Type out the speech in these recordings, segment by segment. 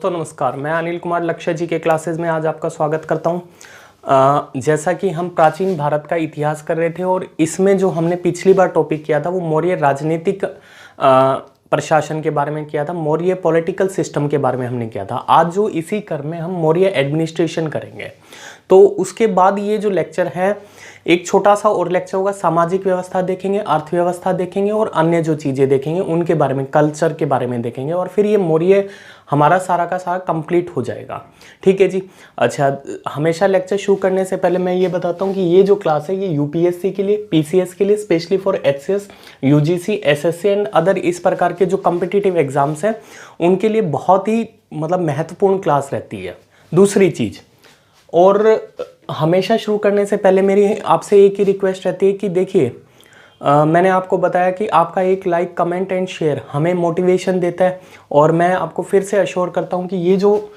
दोस्तों नमस्कार, मैं अनिल कुमार लक्ष्य जी के क्लासेस में आज आपका स्वागत करता हूं। जैसा कि हम प्राचीन भारत का इतिहास कर रहे थे और इसमें जो हमने पिछली बार टॉपिक किया था वो मौर्य राजनीतिक प्रशासन के बारे में किया था, मौर्य पॉलिटिकल सिस्टम के बारे में हमने किया था। आज जो इसी क्रम में हम मौर्य एडमिनिस्ट्रेशन करेंगे। तो उसके बाद ये जो लेक्चर है एक छोटा सा और लेक्चर होगा, सामाजिक व्यवस्था देखेंगे, अर्थव्यवस्था देखेंगे और अन्य जो चीज़ें देखेंगे उनके बारे में, कल्चर के बारे में देखेंगे और फिर ये मौर्य हमारा सारा का सारा कंप्लीट हो जाएगा। ठीक है जी। अच्छा, हमेशा लेक्चर शुरू करने से पहले मैं ये बताता हूँ कि ये जो क्लास है ये यूपीएससी के लिए, पीसीएस के लिए, specially for HCS, UGC, SSC and other इस प्रकार के जो कॉम्पिटिटिव एग्जाम्स हैं उनके लिए बहुत ही महत्वपूर्ण क्लास रहती है। दूसरी चीज़, और हमेशा शुरू करने से पहले मेरी आपसे एक ही रिक्वेस्ट रहती है कि देखिए, मैंने आपको बताया कि आपका एक लाइक, कमेंट एंड शेयर हमें मोटिवेशन देता है और मैं आपको फिर से अश्योर करता हूं कि ये जो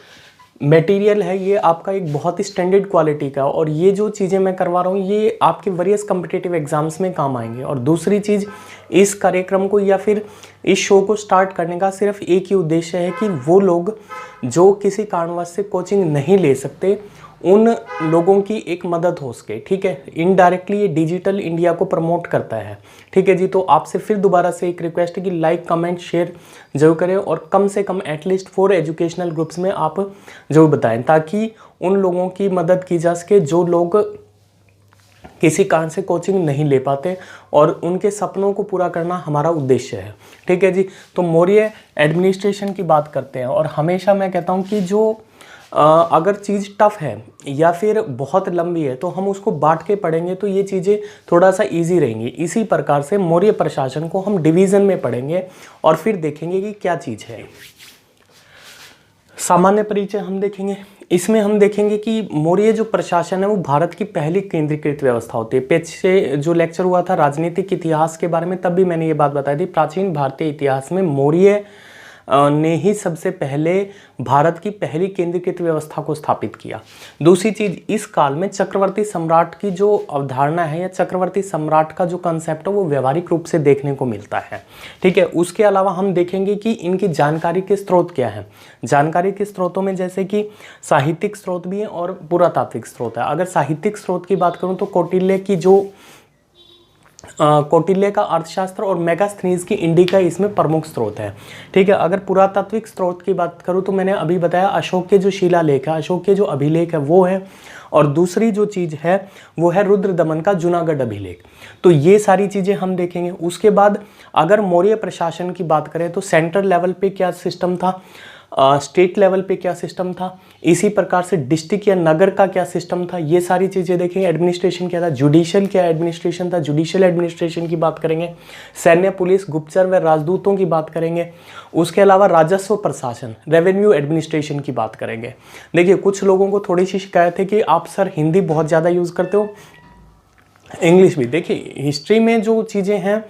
मटेरियल है ये आपका एक बहुत ही स्टैंडर्ड क्वालिटी का, और ये जो चीज़ें मैं करवा रहा हूँ ये आपके वेरियस कॉम्पिटिटिव एग्जाम्स में काम आएंगे। और दूसरी चीज़, इस कार्यक्रम को या फिर इस शो को स्टार्ट करने का सिर्फ एक ही उद्देश्य है कि वो लोग जो किसी कारणवश से कोचिंग नहीं ले सकते उन लोगों की एक मदद हो सके। ठीक है, इनडायरेक्टली ये डिजिटल इंडिया को प्रमोट करता है। ठीक है जी। तो आपसे फिर दोबारा से एक रिक्वेस्ट है कि लाइक, कमेंट, शेयर जरूर करें और कम से कम एटलीस्ट 4 एजुकेशनल ग्रुप्स में आप जरूर बताएं, ताकि उन लोगों की मदद की जा सके जो लोग किसी कारण से कोचिंग नहीं ले पाते, और उनके सपनों को पूरा करना हमारा उद्देश्य है। ठीक है जी। तो मौर्य एडमिनिस्ट्रेशन की बात करते हैं, और हमेशा मैं कहता हूँ कि जो अगर चीज़ टफ है या फिर बहुत लंबी है तो हम उसको बांट के पढ़ेंगे तो ये चीज़ें थोड़ा सा इजी रहेंगी। इसी प्रकार से मौर्य प्रशासन को हम डिवीज़न में पढ़ेंगे और फिर देखेंगे कि क्या चीज़ है। सामान्य परिचय हम देखेंगे। इसमें हम देखेंगे कि मौर्य जो प्रशासन है वो भारत की पहली केंद्रीकृत व्यवस्था होती है। पीछे जो लेक्चर हुआ था राजनीतिक इतिहास के बारे में, तब भी मैंने ये बात बताई थी, प्राचीन भारतीय इतिहास में मौर्य ने ही सबसे पहले भारत की पहली केंद्रीकृत व्यवस्था को स्थापित किया। दूसरी चीज, इस काल में चक्रवर्ती सम्राट की जो अवधारणा है या चक्रवर्ती सम्राट का जो कंसेप्ट है वो व्यवहारिक रूप से देखने को मिलता है। ठीक है। उसके अलावा हम देखेंगे कि इनकी जानकारी के स्रोत क्या है। जानकारी के स्रोतों में जैसे कि साहित्यिक स्रोत भी है और पुरातात्विक स्रोत है। अगर साहित्यिक स्रोत की बात करूँ तो कौटिल्य की जो कौटिल्य का अर्थशास्त्र और मेगास्थनीज की इंडिका इसमें प्रमुख स्रोत है। ठीक है। अगर पुरातात्विक स्रोत की बात करूं तो मैंने अभी बताया अशोक के जो शिलालेख है, अशोक के जो अभिलेख है वो है, और दूसरी जो चीज़ है वो है रुद्रदमन का जूनागढ़ अभिलेख। तो ये सारी चीज़ें हम देखेंगे। उसके बाद अगर मौर्य प्रशासन की बात करें तो सेंट्रल लेवल पे क्या सिस्टम था, स्टेट लेवल पे क्या सिस्टम था, इसी प्रकार से डिस्ट्रिक्ट या नगर का क्या सिस्टम था, ये सारी चीज़ें देखेंगे। एडमिनिस्ट्रेशन क्या था, जुडिशियल क्या एडमिनिस्ट्रेशन था, जुडिशियल एडमिनिस्ट्रेशन की बात करेंगे। सैन्य, पुलिस, गुप्तचर व राजदूतों की बात करेंगे। उसके अलावा राजस्व प्रशासन, रेवेन्यू एडमिनिस्ट्रेशन की बात करेंगे। देखिए, कुछ लोगों को थोड़ी सी शिकायत है कि आप सर हिंदी बहुत ज़्यादा यूज़ करते हो, इंग्लिश भी। देखिए, हिस्ट्री में जो चीज़ें हैं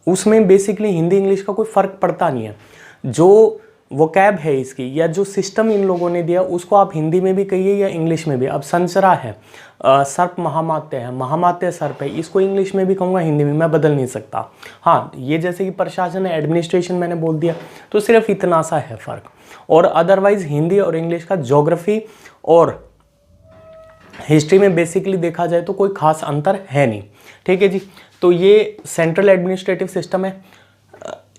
उसमें बेसिकली हिंदी इंग्लिश का कोई फ़र्क पड़ता नहीं है। जो वोकैब है इसकी या जो सिस्टम इन लोगों ने दिया उसको आप हिंदी में भी कहिए या इंग्लिश में भी। अब संचरा है, सर्प महामात्य है, महामात्य सर्प है, इसको इंग्लिश में भी कहूँगा, हिंदी में मैं बदल नहीं सकता। हाँ, ये जैसे कि प्रशासन है, एडमिनिस्ट्रेशन मैंने बोल दिया, तो सिर्फ इतना सा है फ़र्क। और अदरवाइज हिंदी और इंग्लिश का ज्योग्राफी और हिस्ट्री में बेसिकली देखा जाए तो कोई खास अंतर है नहीं। ठीक है जी। तो ये सेंट्रल एडमिनिस्ट्रेटिव सिस्टम है,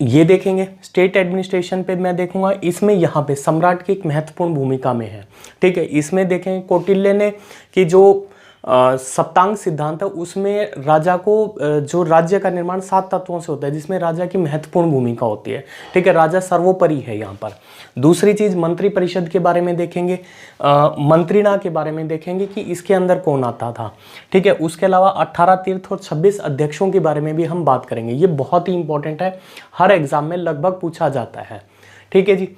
ये देखेंगे। स्टेट एडमिनिस्ट्रेशन पे मैं देखूंगा, इसमें यहाँ पे सम्राट की एक महत्वपूर्ण भूमिका में है। ठीक है। इसमें देखेंगे कौटिल्य ने कि जो सप्तांग सिद्धांत है उसमें राजा को जो राज्य का निर्माण 7 तत्वों से होता है जिसमें राजा की महत्वपूर्ण भूमिका होती है। ठीक है। राजा सर्वोपरि है यहाँ पर। दूसरी चीज, मंत्री परिषद के बारे में देखेंगे, मंत्रिणा के बारे में देखेंगे कि इसके अंदर कौन आता था। ठीक है। उसके अलावा 18 तीर्थ और 26 अध्यक्षों के बारे में भी हम बात करेंगे। ये बहुत ही इंपॉर्टेंट है, हर एग्जाम में लगभग पूछा जाता है। ठीक है जी।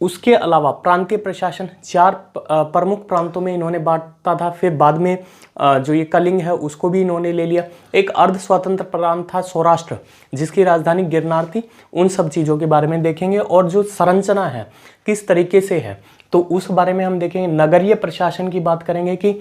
उसके अलावा प्रांतीय प्रशासन 4 प्रमुख प्रांतों में इन्होंने बांटा था। फिर बाद में जो ये कलिंग है उसको भी इन्होंने ले लिया। एक अर्ध स्वतंत्र प्रांत था सौराष्ट्र जिसकी राजधानी गिरनार थी। उन सब चीज़ों के बारे में देखेंगे। और जो संरचना है किस तरीके से है, तो उस बारे में हम देखेंगे। नगरीय प्रशासन की बात करेंगे कि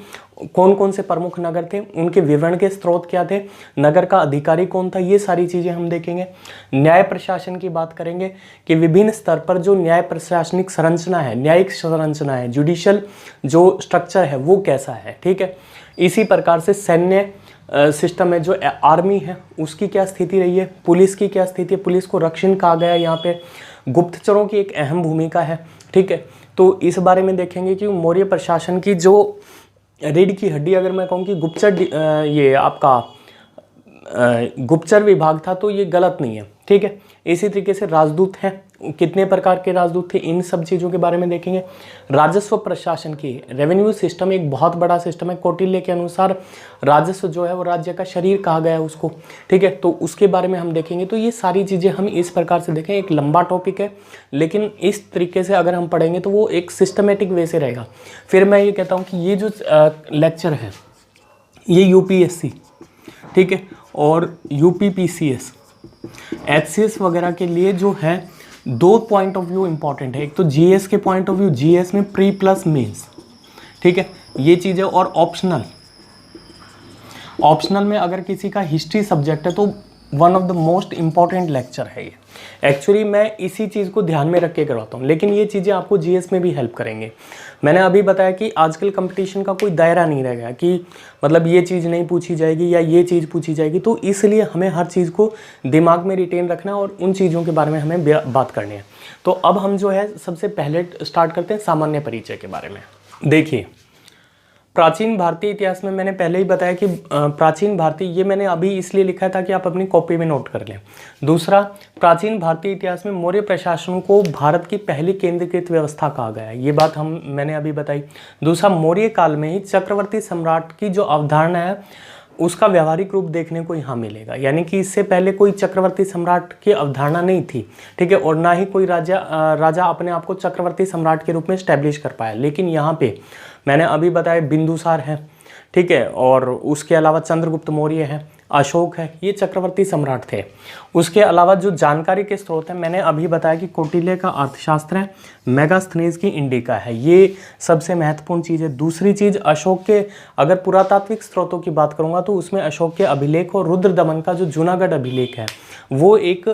कौन कौन से प्रमुख नगर थे, उनके विवरण के स्रोत क्या थे, नगर का अधिकारी कौन था, ये सारी चीज़ें हम देखेंगे। न्याय प्रशासन की बात करेंगे कि विभिन्न स्तर पर जो न्याय प्रशासनिक संरचना है, न्यायिक संरचना है, जुडिशियल जो स्ट्रक्चर है वो कैसा है, ठीक है। इसी प्रकार से सैन्य सिस्टम है, जो आर्मी है उसकी क्या स्थिति रही है, पुलिस की क्या स्थिति है, पुलिस को रक्षण कहा गया है, यहाँ पे गुप्तचरों की एक अहम भूमिका है, ठीक है। तो इस बारे में देखेंगे कि मौर्य प्रशासन की जो रीढ़ की हड्डी अगर मैं कहूँ कि गुप्तचर, ये आपका गुप्तचर विभाग था, तो ये गलत नहीं है, ठीक है। इसी तरीके से राजदूत हैं, कितने प्रकार के राजदूत थे, इन सब चीज़ों के बारे में देखेंगे। राजस्व प्रशासन की, रेवेन्यू सिस्टम एक बहुत बड़ा सिस्टम है। कौटिल्य के अनुसार राजस्व जो है वो राज्य का शरीर कहा गया है उसको, ठीक है। तो उसके बारे में हम देखेंगे। तो ये सारी चीज़ें हम इस प्रकार से देखें। एक लंबा टॉपिक है, लेकिन इस तरीके से अगर हम पढ़ेंगे तो वो एक सिस्टमेटिक वे से रहेगा। फिर मैं ये कहता हूँ कि ये जो लेक्चर है ये यूपीएससी, ठीक है, और यूपीपीसीएस, एचसीएस वगैरह के लिए जो है 2 पॉइंट ऑफ व्यू इंपॉर्टेंट है। एक तो जीएस के पॉइंट ऑफ व्यू, जीएस में प्री प्लस मेंस, ठीक है, ये चीज़ें। और ऑप्शनल में अगर किसी का हिस्ट्री सब्जेक्ट है तो one of the most important lecture है ये। एक्चुअली मैं इसी चीज़ को ध्यान में रख के करवाता हूँ, लेकिन ये चीज़ें आपको जीएस में भी हेल्प करेंगे। मैंने अभी बताया कि आजकल कंपटीशन का कोई दायरा नहीं रह गया कि मतलब ये चीज़ नहीं पूछी जाएगी या ये चीज़ पूछी जाएगी। तो इसलिए हमें हर चीज़ को दिमाग में रिटेन रखना है और उन चीज़ों के बारे में हमें बात करनी है। तो अब हम जो है सबसे पहले स्टार्ट करते हैं सामान्य परिचय के बारे में। देखिए, प्राचीन भारतीय इतिहास में मैंने पहले ही बताया कि प्राचीन भारतीय, ये मैंने अभी इसलिए लिखा था कि आप अपनी कॉपी में नोट कर लें। दूसरा, प्राचीन भारतीय इतिहास में मौर्य प्रशासन को भारत की पहली केंद्रीकृत व्यवस्था कहा गया है, ये बात मैंने अभी बताई। दूसरा, मौर्य काल में ही चक्रवर्ती सम्राट की जो अवधारणा है उसका व्यवहारिक रूप देखने को यहाँ मिलेगा, यानी कि इससे पहले कोई चक्रवर्ती सम्राट की अवधारणा नहीं थी, ठीक है, और ना ही कोई राजा अपने आप को चक्रवर्ती सम्राट के रूप में स्टैब्लिश कर पाया। लेकिन यहाँ पे मैंने अभी बताया बिंदुसार है, ठीक है, और उसके अलावा चंद्रगुप्त मौर्य है, अशोक है, ये चक्रवर्ती सम्राट थे। उसके अलावा जो जानकारी के स्रोत हैं, मैंने अभी बताया कि कौटिल्य का अर्थशास्त्र है, मेगास्थनीज की इंडिका है, ये सबसे महत्वपूर्ण चीज़ है। दूसरी चीज़, अशोक के अगर पुरातात्विक स्रोतों की बात करूँगा तो उसमें अशोक के अभिलेख और रुद्र दमन का जो जूनागढ़ अभिलेख है वो एक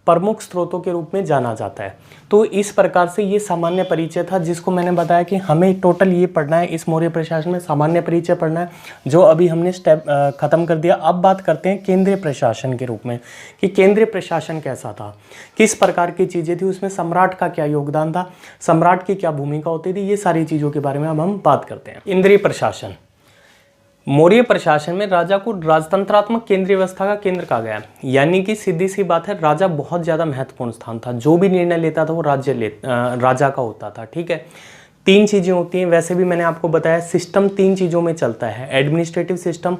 प्रमुख स्रोतों के रूप में जाना जाता है। तो इस प्रकार से ये सामान्य परिचय था, जिसको मैंने बताया कि हमें टोटल ये पढ़ना है, इस मौर्य प्रशासन में सामान्य परिचय पढ़ना है, जो अभी हमने स्टेप खत्म कर दिया। अब बात करते हैं केंद्रीय प्रशासन के रूप में कि केंद्रीय प्रशासन कैसा था, किस प्रकार की चीज़ें थी, उसमें सम्राट का क्या योगदान था, सम्राट की क्या भूमिका होती थी, ये सारी चीज़ों के बारे में अब हम बात करते हैं। इंद्रिय प्रशासन, मौर्य प्रशासन में राजा को राजतंत्रात्मक केंद्रीय व्यवस्था का केंद्र कहा गया, यानी कि सीधी सी बात है, राजा बहुत ज़्यादा महत्वपूर्ण स्थान था। जो भी निर्णय लेता था वो राजा का होता था, ठीक है। 3 चीज़ें होती हैं, वैसे भी मैंने आपको बताया सिस्टम 3 चीज़ों में चलता है, एडमिनिस्ट्रेटिव सिस्टम,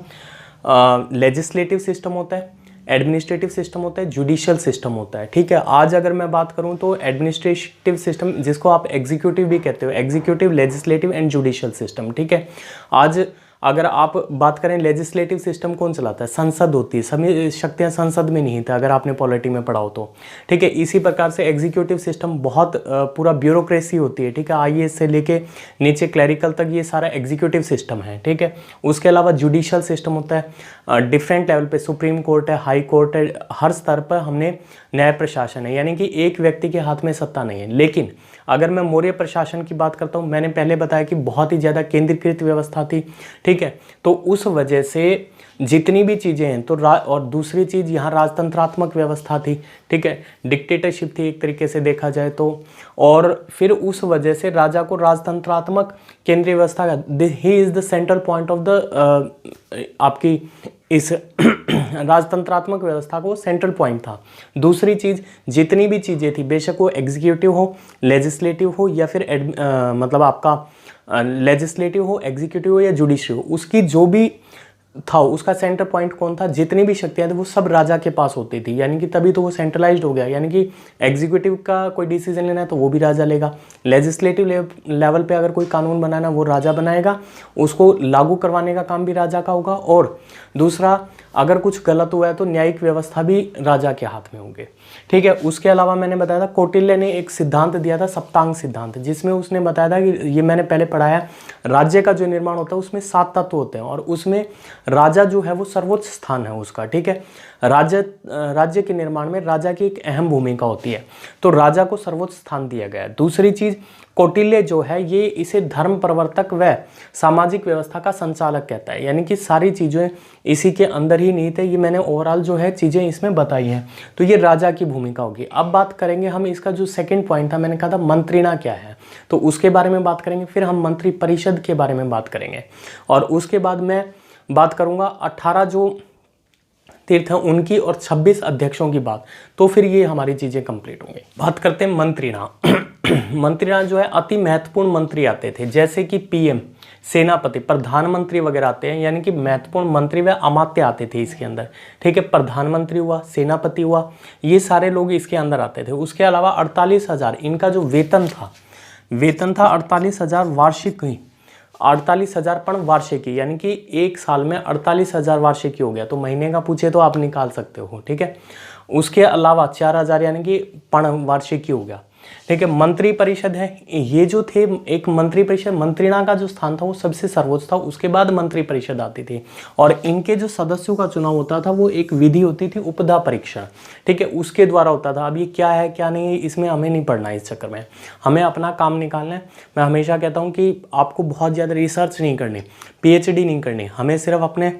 लेजिस्लेटिव सिस्टम होता है, एडमिनिस्ट्रेटिव सिस्टम होता है, जुडिशियल सिस्टम होता है, ठीक है। आज अगर मैं बात करूं तो एडमिनिस्ट्रेटिव सिस्टम, जिसको आप एग्जीक्यूटिव भी कहते हो, executive, legislative and judicial system, ठीक है। आज अगर आप बात करें लेजिस्लेटिव सिस्टम कौन चलाता है, संसद होती है, सभी शक्तियां संसद में नहीं था, अगर आपने पॉलिटी में पढ़ा हो तो, ठीक है। इसी प्रकार से एग्जीक्यूटिव सिस्टम बहुत पूरा ब्यूरोक्रेसी होती है, ठीक है, आईएएस से लेके नीचे क्लरिकल तक ये सारा एग्जीक्यूटिव सिस्टम है, ठीक है। उसके अलावा जुडिशियल सिस्टम होता है, डिफरेंट लेवल पे सुप्रीम कोर्ट है, हाई कोर्ट है, हर स्तर पर हमने न्याय प्रशासन है, यानी कि एक व्यक्ति के हाथ में सत्ता नहीं है। लेकिन अगर मैं मौर्य प्रशासन की बात करता हूँ, मैंने पहले बताया कि बहुत ही ज़्यादा केंद्रीकृत व्यवस्था थी, ठीक है। तो उस वजह से जितनी भी चीज़ें हैं तो और दूसरी चीज़ यहाँ राजतंत्रात्मक व्यवस्था थी, ठीक है, डिक्टेटरशिप थी एक तरीके से देखा जाए तो। और फिर उस वजह से राजा को राजतंत्रात्मक केंद्रीय व्यवस्था का, he is the central point of the आपकी इस राजतंत्रात्मक व्यवस्था को सेंट्रल पॉइंट था। दूसरी चीज़, जितनी भी चीज़ें थी, बेशक वो एग्जीक्यूटिव हो, लेजिस्लेटिव हो या फिर मतलब आपका लेजिस्लेटिव हो, एग्जीक्यूटिव हो या जुडिशरी हो, उसकी जो भी था उसका सेंटर पॉइंट कौन था, जितनी भी शक्तियां थी वो सब राजा के पास होती थी, यानी कि तभी तो वो सेंट्रलाइज्ड हो गया। यानी कि एग्जीक्यूटिव का कोई डिसीजन लेना है तो वो भी राजा लेगा, लेजिस्लेटिव लेवल पे अगर कोई कानून बनाना वो राजा बनाएगा, उसको लागू करवाने का काम भी राजा का होगा। और दूसरा, अगर कुछ गलत हुआ है तो न्यायिक व्यवस्था भी राजा के हाथ में होंगे। ठीक है। उसके अलावा मैंने बताया था कौटिल्य ने एक सिद्धांत दिया था सप्तांग सिद्धांत, जिसमें उसने बताया था कि ये मैंने पहले पढ़ाया, राज्य का जो निर्माण होता है उसमें 7 तत्व होते हैं और उसमें राजा जो है वो सर्वोच्च स्थान है उसका। ठीक है, राज्य के निर्माण में राजा की एक अहम भूमिका होती है, तो राजा को सर्वोच्च स्थान दिया गया है। दूसरी चीज, कौटिल्य जो है ये इसे धर्म प्रवर्तक व सामाजिक व्यवस्था का संचालक कहता है, यानी कि सारी चीजें इसी के अंदर ही निहित है। ये मैंने ओवरऑल जो है चीजें इसमें बताई हैं, तो ये राजा की भूमिका होगी। अब बात करेंगे हम इसका जो सेकंड पॉइंट था, मैंने कहा था मंत्रिणा क्या है, तो उसके बारे में बात करेंगे। फिर हम मंत्री परिषद के बारे में बात करेंगे और उसके बाद मैं बात करूंगा 18 जो तीर्थ हैं उनकी और 26 अध्यक्षों की बात, तो फिर ये हमारी चीजें कंप्लीट होंगी। बात करते हैं मंत्रिणा। मंत्रिणा जो है अति महत्वपूर्ण मंत्री आते थे, जैसे कि पीएम, सेनापति, प्रधानमंत्री वगैरह आते हैं, यानी कि महत्वपूर्ण मंत्री व अमात्य आते थे इसके अंदर। ठीक है, प्रधानमंत्री हुआ, सेनापति हुआ, ये सारे लोग इसके अंदर आते थे। उसके अलावा 48,000 इनका जो वेतन था 48,000 वार्षिक ही, 48,000 पण वार्षिकी, यानी कि एक साल में 48,000 वार्षिकी हो गया, तो महीने का पूछे तो आप निकाल सकते हो। ठीक है, उसके अलावा 4,000 यानी कि पण वार्षिकी हो गया। ठीक है, मंत्री परिषद है, ये जो थे एक मंत्री परिषद, मंत्रिणा का जो स्थान था वो सबसे सर्वोच्च था, उसके बाद मंत्री परिषद आती थी और इनके जो सदस्यों का चुनाव होता था वो एक विधि होती थी उपधा परीक्षण। ठीक है, उसके द्वारा होता था। अब ये क्या है क्या नहीं, इसमें हमें नहीं पढ़ना है, इस चक्कर में हमें अपना काम निकालना है। मैं हमेशा कहता हूँ कि आपको बहुत ज़्यादा रिसर्च नहीं करनी, PhD नहीं करनी, हमें सिर्फ अपने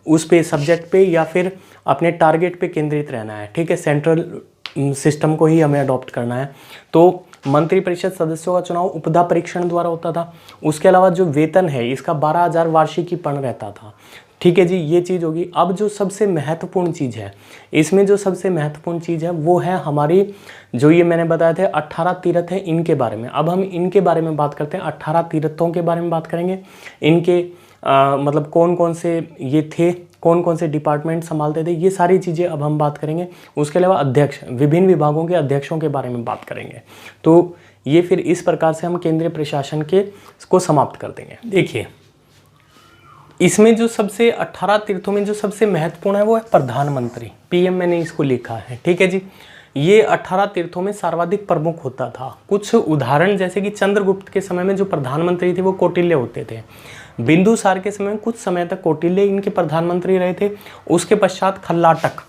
उस पे सब्जेक्ट पे या फिर अपने टारगेट पे केंद्रित रहना है। ठीक है, सेंट्रल सिस्टम को ही हमें अडॉप्ट करना है। तो मंत्री परिषद सदस्यों का चुनाव उपधा परीक्षण द्वारा होता था। उसके अलावा जो वेतन है इसका 12,000 वार्षिकी पण रहता था। ठीक है जी, ये चीज़ होगी। अब जो सबसे महत्वपूर्ण चीज़ है इसमें, जो सबसे महत्वपूर्ण चीज़ है वो है हमारी, जो ये मैंने बताया थे 18 तीर्थ हैं, इनके बारे में। अब हम इनके बारे में बात करते हैं, 18 तीर्थों के बारे में बात करेंगे। इनके मतलब कौन कौन से ये थे, कौन कौन से डिपार्टमेंट संभालते थे, ये सारी चीज़ें अब हम बात करेंगे। उसके अलावा अध्यक्ष, विभिन्न विभागों के अध्यक्षों के बारे में बात करेंगे। तो ये फिर इस प्रकार से हम केंद्रीय प्रशासन को समाप्त कर देंगे। देखिए, इसमें जो सबसे 18 तीर्थों में जो सबसे महत्वपूर्ण है वो है प्रधानमंत्री, PM मैंने इसको लिखा है। ठीक है जी, ये 18 तीर्थों में सर्वाधिक प्रमुख होता था। कुछ उदाहरण, जैसे कि चंद्रगुप्त के समय में जो प्रधानमंत्री थे वो कौटिल्य होते थे। बिंदुसार के समय में कुछ समय तक कौटिल्य इनके प्रधानमंत्री रहे थे। उसके पश्चात खल्लाटक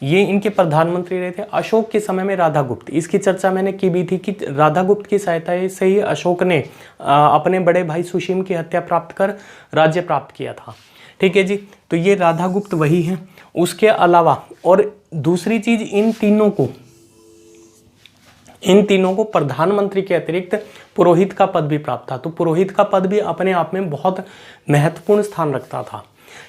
ये इनके प्रधानमंत्री रहे थे। अशोक के समय में राधागुप्त, इसकी चर्चा मैंने की भी थी कि राधागुप्त की सहायता से ही अशोक ने अपने बड़े भाई सुशीम की हत्या प्राप्त कर राज्य प्राप्त किया था। ठीक है जी, तो ये राधागुप्त वही है। उसके अलावा और दूसरी चीज, इन तीनों को प्रधानमंत्री के अतिरिक्त पुरोहित का पद भी प्राप्त था। तो पुरोहित का पद भी अपने आप में बहुत महत्वपूर्ण स्थान रखता था।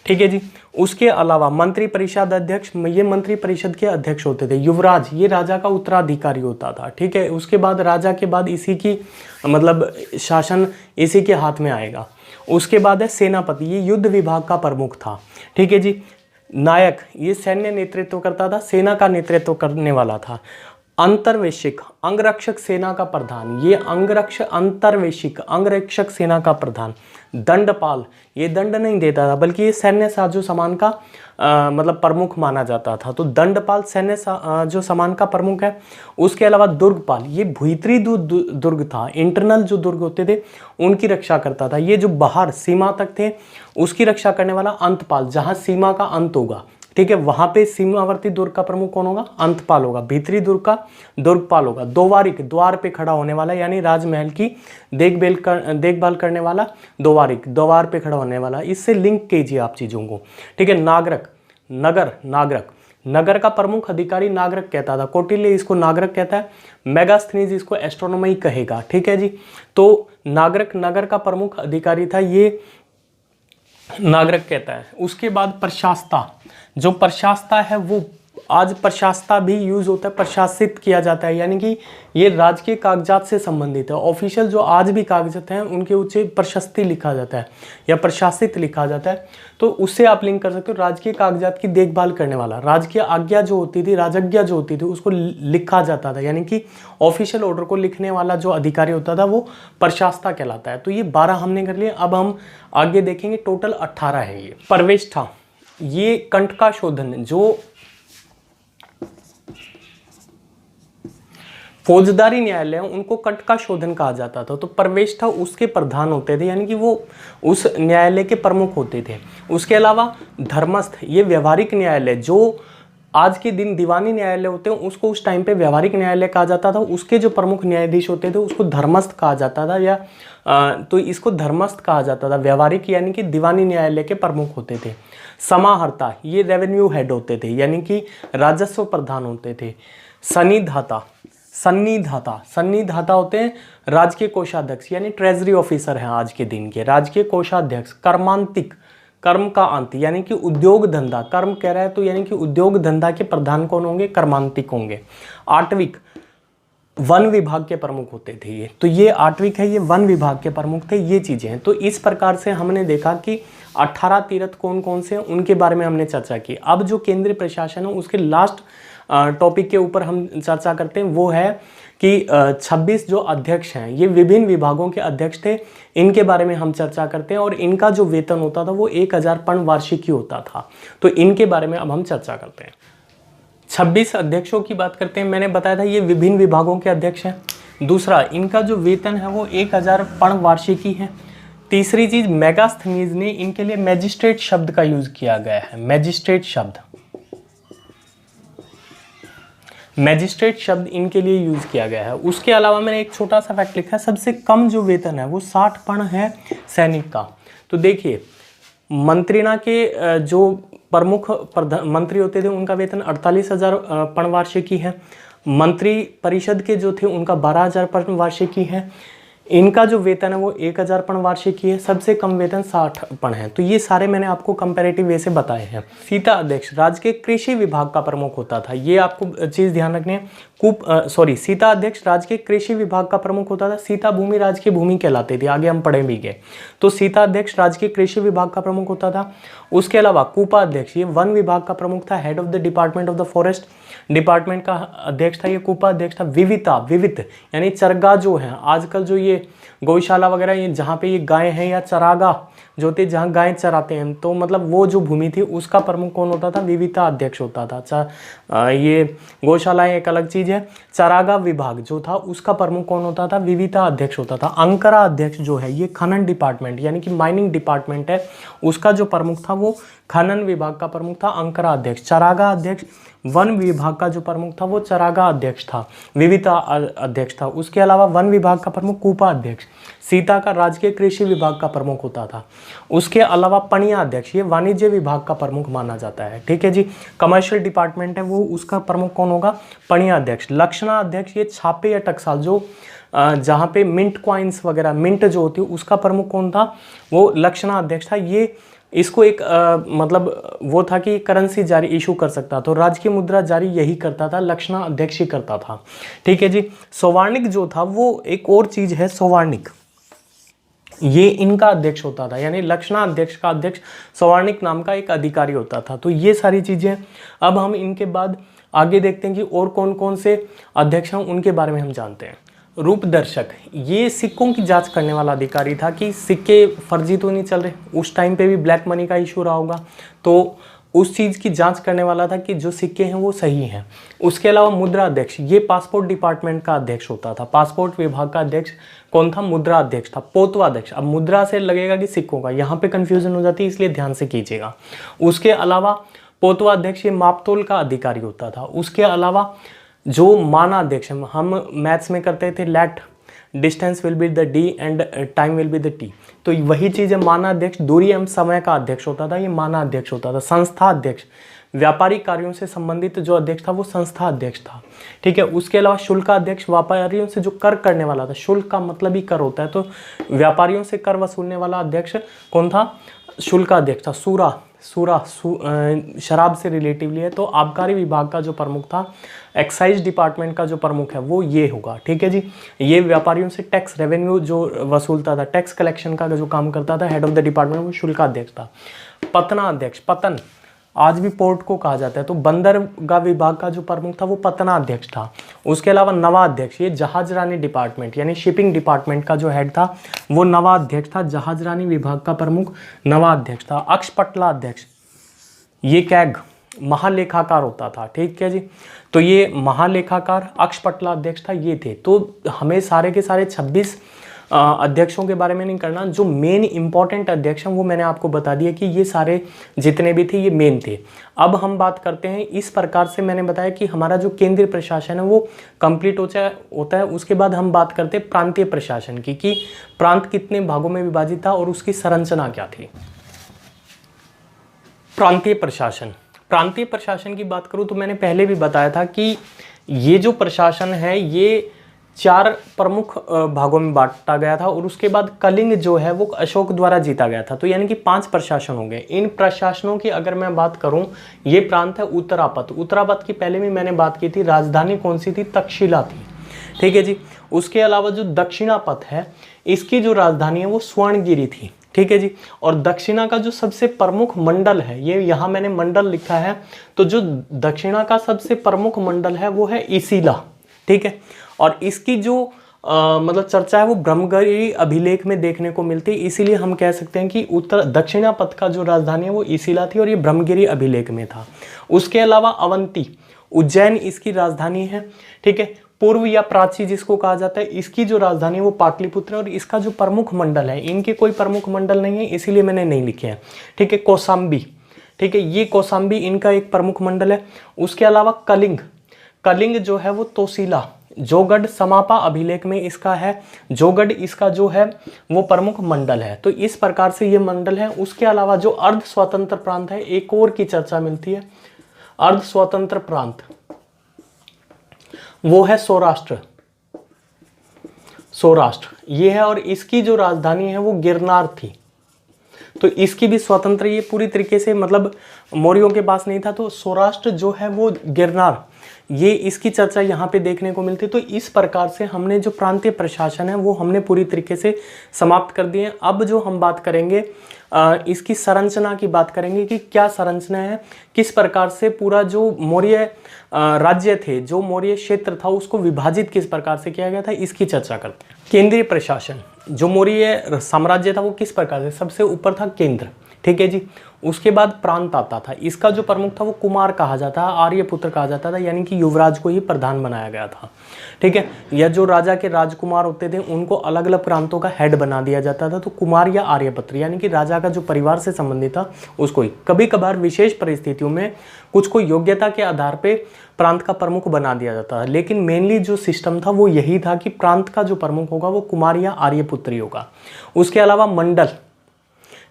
ठीक है जी, उसके अलावा मंत्री परिषद अध्यक्ष, ये मंत्री परिषद के अध्यक्ष होते थे। युवराज, ये राजा का उत्तराधिकारी होता था। ठीक है, उसके बाद राजा के बाद इसी की मतलब शासन इसी के हाथ में आएगा। उसके बाद है सेनापति, ये युद्ध विभाग का प्रमुख था। ठीक है जी, नायक, ये सैन्य नेतृत्व करता था, सेना का नेतृत्व करने वाला था। अंतर्वेशिक, अंगरक्षक सेना का प्रधान, ये अंतर्वेशिक अंगरक्षक सेना का प्रधान। दंडपाल, ये दंड नहीं देता था बल्कि ये सैन्य साजो सामान का मतलब प्रमुख माना जाता था। तो दंडपाल सैन्य जो सामान का प्रमुख है। उसके अलावा दुर्गपाल, ये भीतरी दुर्ग था, इंटरनल जो दुर्ग होते थे उनकी रक्षा करता था। ये जो बाहर सीमा तक थे उसकी रक्षा करने वाला अंतपाल, जहां सीमा का अंत होगा। ठीक है, वहां पे सीमावर्ती दुर्ग का प्रमुख कौन होगा? अंतपाल होगा। भीतरी दुर्ग का दुर्गपाल होगा। दोवारिक, द्वार पे खड़ा होने वाला, यानी राजमहल की देखभाल करने वाला दोवारिक, द्वार पे खड़ा होने वाला। इससे लिंक कीजिए आप चीजों को। ठीक है, नागरक, नगर का प्रमुख अधिकारी नागरक कहता था। कौटिल्य इसको नागरक कहता है। मेगास्थनीज इसको एस्ट्रोनॉमी कहेगा। ठीक है जी, तो नागरक नगर का प्रमुख अधिकारी था, ये नागरक कहता है। उसके बाद प्रशासता, जो प्रशासता है वो आज प्रशासता भी यूज होता है, प्रशासित किया जाता है, यानी कि ये राजकीय कागजात से संबंधित है। ऑफिशियल जो आज भी कागजात हैं उनके ऊंचे प्रशस्ति लिखा जाता है या प्रशासित लिखा जाता है। तो उससे आप लिंक कर सकते हो, राजकीय कागजात की देखभाल करने वाला, राजकीय आज्ञा जो होती थी, राजज्ञा जो होती थी, उसको लिखा जाता था, यानी कि ऑफिशियल ऑर्डर को लिखने वाला जो अधिकारी होता था वो प्रशासता कहलाता है। तो ये 12 हमने कर लिए। अब हम आगे देखेंगे, टोटल 18 है। ये परवेष्ठा, ये कंठ का शोधन, जो फौजदारी न्यायालय उनको कंठ का शोधन कहा जाता था। तो परवेष्ठा उसके प्रधान होते थे, यानी कि वो उस न्यायालय के प्रमुख होते थे। उसके अलावा धर्मस्थ, ये व्यवहारिक न्यायालय, जो आज के दिन दीवानी न्यायालय होते हैं उसको उस टाइम पे व्यवहारिक न्यायालय कहा जाता था। उसके जो प्रमुख न्यायाधीश होते थे उसको धर्मस्थ कहा जाता था, या तो इसको धर्मस्थ कहा जाता था। व्यवहारिक यानी कि दीवानी न्यायालय के प्रमुख होते थे। समाहर्ता, ये रेवेन्यू हेड होते थे, यानी कि राजस्व प्रधान होते थे। सन्निधाता, सन्निधाता होते हैं राजकीय कोषाध्यक्ष, यानी ट्रेजरी ऑफिसर हैं आज के दिन के राजकीय कोषाध्यक्ष। कर्मांतिक, कर्म का अंत, यानी कि उद्योग धंधा, कर्म कह रहा है तो यानी कि उद्योग धंधा के प्रधान कौन होंगे? कर्मांतिक होंगे। आठविक, वन विभाग के प्रमुख होते थे ये। तो ये आठविक है, ये वन विभाग के प्रमुख थे। ये चीजें हैं। तो इस प्रकार से हमने देखा कि 18 तीर्थ कौन कौन से हैं, उनके बारे में हमने चर्चा की। अब जो केंद्रीय प्रशासन है उसके लास्ट टॉपिक के ऊपर हम चर्चा करते हैं, वो है कि 26 जो अध्यक्ष हैं ये विभिन्न विभागों के अध्यक्ष थे। इनके बारे में हम चर्चा करते हैं और इनका जो वेतन होता था वो 1000 पर्ण वार्षिकी होता था। तो इनके बारे में अब हम चर्चा करते हैं। 26 अध्यक्षों की बात करते हैं। मैंने बताया था ये विभिन्न विभागों के अध्यक्ष हैं। दूसरा, इनका जो वेतन है वो 1000 पर्ण वार्षिकी है। तीसरी चीज, मेगास्थनीज ने इनके लिए मैजिस्ट्रेट शब्द का यूज किया गया है। मैजिस्ट्रेट शब्द, मैजिस्ट्रेट शब्द इनके लिए यूज किया गया है। उसके अलावा मैंने एक छोटा सा फैक्ट लिखा है, सबसे कम जो वेतन है वो 60 पर्ण है सैनिक का। तो देखिए, मंत्रिणा के जो प्रमुख मंत्री होते थे उनका वेतन 48,000 पर्ण वार्षिकी है। मंत्री परिषद के जो थे उनका 12,000 पर्ण वार्षिकी है। इनका जो वेतन है वो 1000 पर्ण वार्षिकी है। सबसे कम वेतन 60 पर्ण है। तो ये सारे मैंने आपको कंपैरेटिव वे से बताए हैं। सीता अध्यक्ष राज्य के कृषि विभाग का प्रमुख होता था। ये आपको चीज ध्यान रखनी है। सीता अध्यक्ष राज्य के कृषि विभाग का प्रमुख होता था। सीता भूमि राज्य की भूमि कहलाती थी, आगे हम पढ़े भी गए। तो सीता अध्यक्ष राज्य के कृषि विभाग का प्रमुख होता था। उसके अलावा कूपा अध्यक्ष, ये वन विभाग का प्रमुख था, head of the department of the forest department का अध्यक्ष था। ये कूपा अध्यक्ष था। विविता, विविध यानी चरगा जो है, आजकल जो ये गौशाला वगैरह ये जहाँ पे ये गाय हैं या चरागा जो थे जहाँ गाय चराते हैं, तो मतलब वो जो भूमि थी उसका प्रमुख कौन होता था? विविता अध्यक्ष होता था। ये गौशालाएं एक अलग चीज है। चरागा विभाग जो था उसका प्रमुख कौन होता था? विविता अध्यक्ष होता था। अंकरा अध्यक्ष जो है ये खनन डिपार्टमेंट यानी कि माइनिंग डिपार्टमेंट है, उसका जो प्रमुख था वो खनन विभाग का प्रमुख था, अंकरा अध्यक्ष। चरागा अध्यक्ष वन विभाग का जो प्रमुख था वो चरागा अध्यक्ष था, विविता अध्यक्ष था। उसके अलावा वन विभाग का प्रमुख कूपा अध्यक्ष। सीता का राजकीय कृषि विभाग का प्रमुख होता था। उसके अलावा पणिया अध्यक्ष, ये वाणिज्य विभाग का प्रमुख माना जाता है। ठीक है जी, कमर्शियल डिपार्टमेंट है वो, उसका प्रमुख कौन होगा? पणिया अध्यक्ष। लक्षणा अध्यक्ष, ये छापे या टकसाल जो जहाँ पे मिंट क्वाइंस वगैरह मिंट जो होती है उसका प्रमुख कौन था? वो लक्षणा अध्यक्ष था। ये इसको एक मतलब वो था कि करेंसी जारी इशू कर सकता, तो राजकीय मुद्रा जारी यही करता था, लक्षणा अध्यक्ष ही करता था। ठीक है जी। सौवर्णिक जो था वो एक और चीज है, सौवर्णिक ये इनका अध्यक्ष होता था, यानी लक्षणा अध्यक्ष का अध्यक्ष सौवर्णिक नाम का एक अधिकारी होता था। तो ये सारी चीजें अब हम इनके बाद आगे देखते हैं कि और कौन कौन से अध्यक्ष हैं उनके बारे में हम जानते हैं। रूपदर्शक, ये सिक्कों की जांच करने वाला अधिकारी था कि सिक्के फर्जी तो नहीं चल रहे। उस टाइम पे भी ब्लैक मनी का इशू रहा होगा, तो उस चीज़ की जांच करने वाला था कि जो सिक्के हैं वो सही हैं। उसके अलावा मुद्रा अध्यक्ष, ये पासपोर्ट डिपार्टमेंट का अध्यक्ष होता था। पासपोर्ट विभाग का अध्यक्ष कौन था? मुद्रा अध्यक्ष था। पोतवा अध्यक्ष, अब मुद्रा से लगेगा कि सिक्कों का, यहाँ पे कंफ्यूजन हो जाती है इसलिए ध्यान से कीजिएगा। उसके अलावा पोतवा अध्यक्ष ये मापतोल का अधिकारी होता था। उसके अलावा जो मानाध्यक्ष, हम मैथ्स में करते थे let distance will be the D and time will be the T, तो वही चीज़ है। मानाध्यक्ष दूरी एवं समय का अध्यक्ष होता था, ये मानाध्यक्ष होता था। संस्था अध्यक्ष, व्यापारिक कार्यों से संबंधित जो अध्यक्ष था वो संस्था अध्यक्ष था। ठीक है। उसके अलावा शुल्क अध्यक्ष, व्यापारियों से जो कर करने वाला था, शुल्क का मतलब ही कर होता है, तो व्यापारियों से कर वसूलने वाला अध्यक्ष कौन था? शुल्काध्यक्ष था, शराब से रिलेटिवली है, तो आबकारी विभाग का जो प्रमुख था, एक्साइज डिपार्टमेंट का जो प्रमुख है वो ये होगा। ठीक है जी, ये व्यापारियों से टैक्स रेवेन्यू जो वसूलता था, टैक्स कलेक्शन का जो काम करता था, हेड ऑफ द डिपार्टमेंट वो शुल्काध्यक्ष था। पतनाध्यक्ष, पतन आज भी पोर्ट को कहा जाता है, तो बंदरगाह विभाग का जो प्रमुख था वो पतनाध्यक्ष था। उसके अलावा नवाध्यक्ष, ये जहाजरानी डिपार्टमेंट यानी शिपिंग डिपार्टमेंट का जो हेड था वो नवाध्यक्ष था, जहाजरानी विभाग का प्रमुख नवाध्यक्ष था। अक्षपटलाध्यक्ष, ये कैग महालेखाकार होता था। ठीक है जी, तो ये महालेखाकार अक्षपटलाध्यक्ष था, ये थे। तो हमें सारे के सारे 26 अध्यक्षों के बारे में नहीं करना, जो मेन इंपॉर्टेंट अध्यक्ष हैं वो मैंने आपको बता दिया कि ये सारे जितने भी थे ये मेन थे। अब हम बात करते हैं, इस प्रकार से मैंने बताया कि हमारा जो केंद्रीय प्रशासन है वो कंप्लीट होता है। उसके बाद हम बात करते हैं प्रांतीय प्रशासन की, कि प्रांत कितने भागों में विभाजित था और उसकी संरचना क्या थी। प्रांतीय प्रशासन, प्रांतीय प्रशासन की बात करूं तो मैंने पहले भी बताया था कि ये जो प्रशासन है ये 4 प्रमुख भागों में बांटा गया था, और उसके बाद कलिंग जो है वो अशोक द्वारा जीता गया था। तो यानी कि 5 प्रशासन हो गए। इन प्रशासनों की अगर मैं बात करूं, ये प्रांत है उत्तरापथ। उत्तरापथ की पहले भी मैंने बात की थी, राजधानी कौन सी थी, तक्षशिला थी। ठीक है जी, उसके अलावा जो दक्षिणापथ है इसकी जो राजधानी है वो स्वर्णगिरी थी। ठीक है जी, और दक्षिणा का जो सबसे प्रमुख मंडल है, ये यहाँ मैंने मंडल लिखा है, तो जो दक्षिणा का सबसे प्रमुख मंडल है वो है इसीला। ठीक है, और इसकी जो मतलब चर्चा है वो ब्रह्मगिरी अभिलेख में देखने को मिलती है, इसीलिए हम कह सकते हैं कि उत्तर दक्षिणापथ का जो राजधानी है वो इसीला थी और ये ब्रह्मगिरी अभिलेख में था। उसके अलावा अवंती, उज्जैन इसकी राजधानी है। ठीक है, पूर्व या प्राची जिसको कहा जाता है, इसकी जो राजधानी है वो पाटलिपुत्र है, और इसका जो प्रमुख मंडल है, इनके कोई प्रमुख मंडल नहीं है इसीलिए मैंने नहीं लिखे हैं। ठीक है, कौशाम्बी, ठीक है, ये कौशाम्बी इनका एक प्रमुख मंडल है। उसके अलावा कलिंग, कलिंग जो है वो तोसीला, जोगढ़ समापा अभिलेख में इसका है, जोगढ़ इसका जो है वो प्रमुख मंडल है। तो इस प्रकार से ये मंडल है। उसके अलावा जो अर्ध स्वतंत्र प्रांत है, एक और की चर्चा मिलती है, अर्ध स्वतंत्र प्रांत, वो है सौराष्ट्र। सौराष्ट्र ये है, और इसकी जो राजधानी है वो गिरनार थी। तो इसकी भी स्वतंत्र, ये पूरी तरीके से मतलब मौर्यों के पास नहीं था। तो सौराष्ट्र जो है वो गिरनार, ये इसकी चर्चा यहाँ पे देखने को मिलती है। तो इस प्रकार से हमने जो प्रांतीय प्रशासन है वो हमने पूरी तरीके से समाप्त कर दिए। अब जो हम बात करेंगे इसकी संरचना की बात करेंगे कि क्या संरचना है, किस प्रकार से पूरा जो मौर्य राज्य थे, जो मौर्य क्षेत्र था उसको विभाजित किस प्रकार से किया गया था, इसकी चर्चा करते हैं। केंद्रीय प्रशासन, जो मौर्य साम्राज्य था वो किस प्रकार से, सबसे ऊपर था केंद्र। ठीक है जी, उसके बाद प्रांत आता था, इसका जो प्रमुख था वो कुमार कहा जाता है, आर्यपुत्र कहा जाता था, यानी कि युवराज को ही प्रधान बनाया गया था। ठीक है, या जो राजा के राजकुमार होते थे उनको अलग अलग प्रांतों का हेड बना दिया जाता था। तो कुमार या आर्यपुत्र यानी कि राजा का जो परिवार से संबंधित था उसको ही, कभी कभार विशेष परिस्थितियों में कुछ को योग्यता के आधार पर प्रांत का प्रमुख बना दिया जाता है, लेकिन मेनली जो सिस्टम था वो यही था कि प्रांत का जो प्रमुख होगा वो कुमार या आर्यपुत्र ही होगा। उसके अलावा मंडल,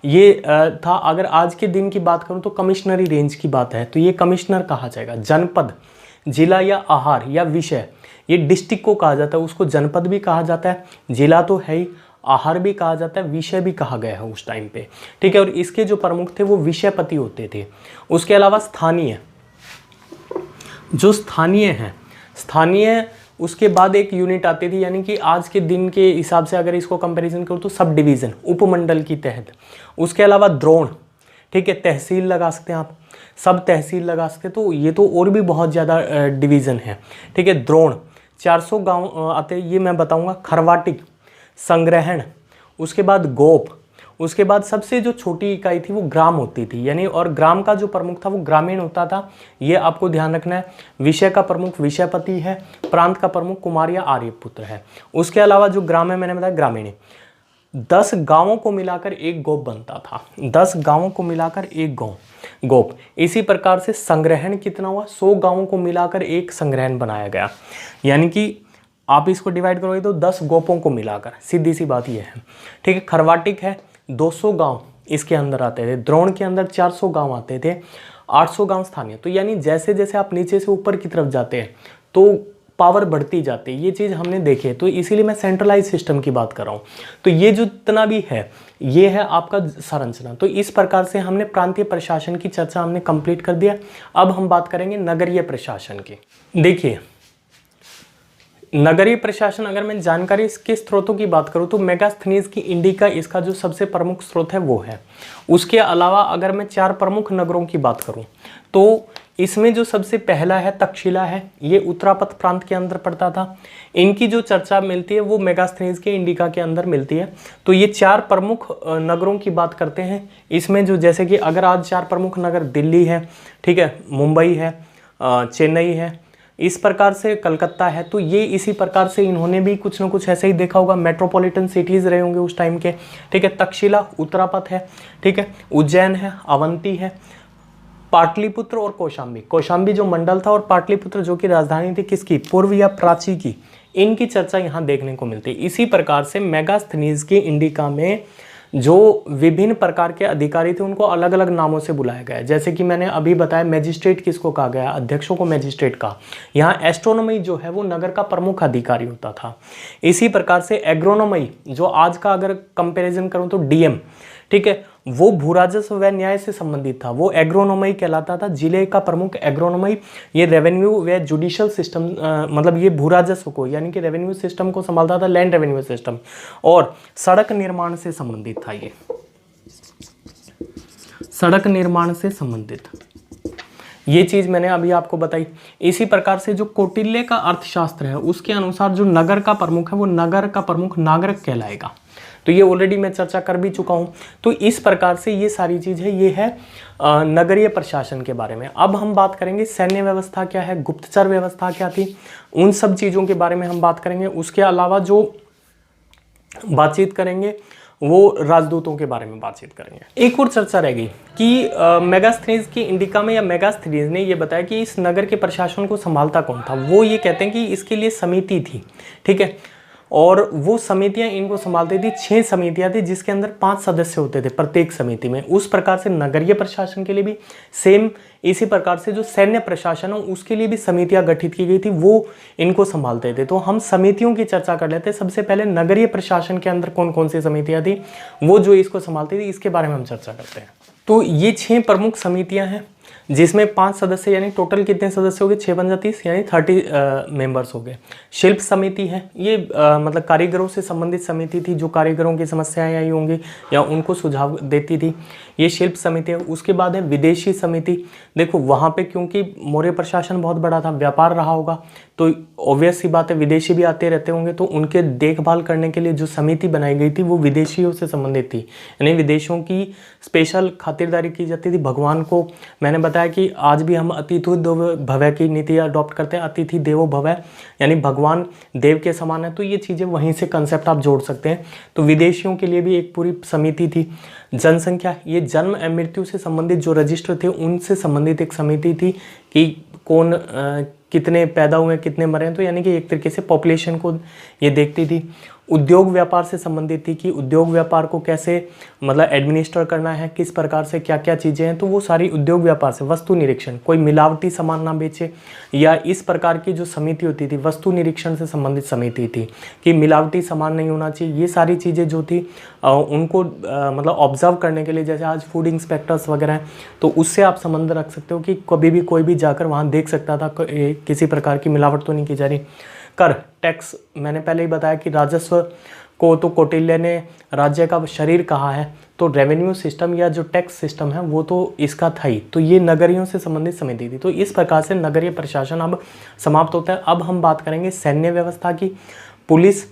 ये था, अगर आज के दिन की बात करूं तो कमिश्नरी रेंज की बात है, तो ये कमिश्नर कहा जाएगा। जनपद, जिला या आहार या विषय, ये डिस्ट्रिक्ट को कहा जाता है, उसको जनपद भी कहा जाता है, जिला तो है ही, आहार भी कहा जाता है, विषय भी कहा गया है उस टाइम पे। ठीक है, और इसके जो प्रमुख थे वो विषयपति होते थे। उसके अलावा स्थानीय, जो स्थानीय हैं, स्थानीय उसके बाद एक यूनिट आती थी, यानी कि आज के दिन के हिसाब से अगर इसको कंपैरिजन करूँ तो सब डिवीज़न, उपमंडल की तहत। उसके अलावा द्रोण, ठीक है, तहसील लगा सकते हैं आप, सब तहसील लगा सकते हैं। तो ये तो और भी बहुत ज़्यादा डिवीज़न है। ठीक है, द्रोण 400 गांव आते हैं, ये मैं बताऊंगा। खरवाटिक, संग्रहण, उसके बाद गोप, उसके बाद सबसे जो छोटी इकाई थी वो ग्राम होती थी, यानी, और ग्राम का जो प्रमुख था वो ग्रामीण होता था, ये आपको ध्यान रखना है। विषय का प्रमुख विषयपति है, प्रांत का प्रमुख कुमार या आर्यपुत्र है। उसके अलावा जो ग्राम है मैंने बताया ग्रामीण, 10 गांवों को मिलाकर एक गोप बनता था, 10 गांवों को मिलाकर एक गोप। इसी प्रकार से संग्रहण कितना हुआ, 100 गांवों को मिलाकर एक संग्रहण बनाया गया, यानी कि आप इसको डिवाइड करोगे तो 10 गोपों को मिलाकर, सीधी सी बात यह है। ठीक है, खरवाटिक है, 200 गांव इसके अंदर आते थे, द्रोण के अंदर 400 गांव आते थे, 800 गांव स्थानीय। तो यानी जैसे जैसे आप नीचे से ऊपर की तरफ जाते हैं तो पावर बढ़ती जाती है, ये चीज़ हमने देखी है। तो इसीलिए मैं सेंट्रलाइज सिस्टम की बात कर रहा हूँ। तो ये जो जितना भी है ये है आपका संरचना। तो इस प्रकार से हमने प्रांतीय प्रशासन की चर्चा हमने कंप्लीट कर दिया। अब हम बात करेंगे नगरीय प्रशासन की। देखिए नगरीय प्रशासन, अगर मैं जानकारी के स्रोतों की बात करूं तो मेगास्थनीज की इंडिका इसका जो सबसे प्रमुख स्रोत है वो है। उसके अलावा अगर मैं 4 प्रमुख नगरों की बात करूं तो इसमें जो सबसे पहला है तक्षशिला है, ये उत्तरापथ प्रांत के अंदर पड़ता था। इनकी जो चर्चा मिलती है वो मेगास्थनीज के इंडिका के अंदर मिलती है। तो ये 4 प्रमुख नगरों की बात करते हैं। इसमें जो जैसे कि अगर आज 4 प्रमुख नगर दिल्ली है, ठीक है, मुंबई है, चेन्नई है, इस प्रकार से कलकत्ता है, तो ये इसी प्रकार से इन्होंने भी कुछ ना कुछ ऐसे ही देखा होगा, मेट्रोपॉलिटन सिटीज़ रहे होंगे उस टाइम के। ठीक है, तक्षशिला उत्तरापथ है, ठीक है, उज्जैन है, अवंती है, पाटलिपुत्र और कौशाम्बी। कौशाम्बी जो मंडल था और पाटलिपुत्र जो कि राजधानी थी किसकी, पूर्व या प्राची की, इनकी चर्चा यहाँ देखने को मिलती है। इसी प्रकार से मेगास्थनीज की इंडिका में जो विभिन्न प्रकार के अधिकारी थे उनको अलग अलग नामों से बुलाया गया है। जैसे कि मैंने अभी बताया मैजिस्ट्रेट किसको कहा गया, अध्यक्षों को मैजिस्ट्रेट कहा। यहाँ एस्ट्रोनॉमी जो है वो नगर का प्रमुख अधिकारी होता था। इसी प्रकार से एग्रोनॉमी जो आज का अगर कंपैरिजन करूँ तो डीएम, ठीक है, वो भूराजस्व व न्याय से संबंधित था, वो एग्रोनॉमी कहलाता था। जिले का प्रमुख एग्रोनॉमी, ये रेवेन्यू व जुडिशियल सिस्टम मतलब ये भूराजस्व को यानी कि रेवेन्यू सिस्टम को संभालता था, लैंड रेवेन्यू सिस्टम, और सड़क निर्माण से संबंधित था। ये सड़क निर्माण से संबंधित ये चीज मैंने अभी आपको बताई। इसी प्रकार से जो कौटिल्य का अर्थशास्त्र है उसके अनुसार जो नगर का प्रमुख है वो नगर का प्रमुख नागरिक कहलाएगा। तो ये ऑलरेडी मैं चर्चा कर भी चुका हूँ। तो इस प्रकार से ये सारी चीज़ है, ये है नगरीय प्रशासन के बारे में। अब हम बात करेंगे सैन्य व्यवस्था क्या है, गुप्तचर व्यवस्था क्या थी, उन सब चीज़ों के बारे में हम बात करेंगे। उसके अलावा जो बातचीत करेंगे वो राजदूतों के बारे में बातचीत करेंगे। एक और चर्चा रह गई कि मेगास्थनीज की इंडिका में या मेगास्थनीज ने ये बताया कि इस नगर के प्रशासन को संभालता कौन था। वो ये कहते हैं कि इसके लिए समिति थी, ठीक है, और वो समितियां इनको संभालती थी। 6 समितियां थी जिसके अंदर 5 सदस्य होते थे प्रत्येक समिति में। उस प्रकार से नगरीय प्रशासन के लिए भी सेम इसी प्रकार से जो सैन्य प्रशासन हो उसके लिए भी समितियां गठित की गई थी, वो इनको संभालते थे। तो हम समितियों की चर्चा कर लेते हैं। सबसे पहले नगरीय प्रशासन के अंदर कौन कौन सी समितियां थी, वो जो इसको संभालती थी, इसके बारे में हम चर्चा करते हैं। तो ये 6 प्रमुख समितियां हैं जिसमें 5 सदस्य, यानी टोटल कितने सदस्य हो गए, 6 पंजा 30, यानी 30 मेंबर्स हो गए। शिल्प समिति है, ये मतलब कारीगरों से संबंधित समिति थी, जो कारीगरों की समस्याएं आई होंगी या उनको सुझाव देती थी, ये शिल्प समिति है। उसके बाद है विदेशी समिति। देखो वहाँ पे क्योंकि मौर्य प्रशासन बहुत बड़ा था, व्यापार रहा होगा, तो ऑब्वियस सी बात है विदेशी भी आते रहते होंगे, तो उनके देखभाल करने के लिए जो समिति बनाई गई थी वो विदेशियों से संबंधित थी, यानी विदेशों की स्पेशल खातिरदारी की जाती थी। भगवान को मैंने बताया कि आज भी हम अतिथि देवो भव की नीति अडॉप्ट करते हैं, अतिथि देवो भव, यानी भगवान देव के समान है। तो ये चीज़ें वहीं से कंसेप्ट आप जोड़ सकते हैं। तो विदेशियों के लिए भी एक पूरी समिति थी। जनसंख्या, ये जन्म एवं मृत्यु से संबंधित जो रजिस्टर थे उनसे संबंधित एक समिति थी कि कौन कितने पैदा हुए, कितने मरे, तो यानी कि एक तरीके से पॉपुलेशन को ये देखती थी। उद्योग व्यापार से संबंधित थी कि उद्योग व्यापार को कैसे मतलब एडमिनिस्टर करना है, किस प्रकार से क्या क्या चीज़ें हैं, तो वो सारी उद्योग व्यापार से। वस्तु निरीक्षण, कोई मिलावटी सामान ना बेचे, या इस प्रकार की जो समिति होती थी वस्तु निरीक्षण से संबंधित समिति थी कि मिलावटी सामान नहीं होना चाहिए। ये सारी चीज़ें जो थी उनको मतलब ऑब्जर्व करने के लिए, जैसे आज फूड इंस्पेक्टर्स वगैरह हैं, तो उससे आप संबंध रख सकते हो कि कभी भी कोई भी जाकर वहाँ देख सकता था किसी प्रकार की मिलावट तो नहीं की जा रही। कर, टैक्स, मैंने पहले ही बताया कि राजस्व को तो कौटिल्य ने राज्य का शरीर कहा है, तो रेवेन्यू सिस्टम या जो टैक्स सिस्टम है वो तो इसका था ही। तो ये नगरियों से संबंधित समिति थी। तो इस प्रकार से नगरीय प्रशासन अब समाप्त होता है। अब हम बात करेंगे सैन्य व्यवस्था की, पुलिस,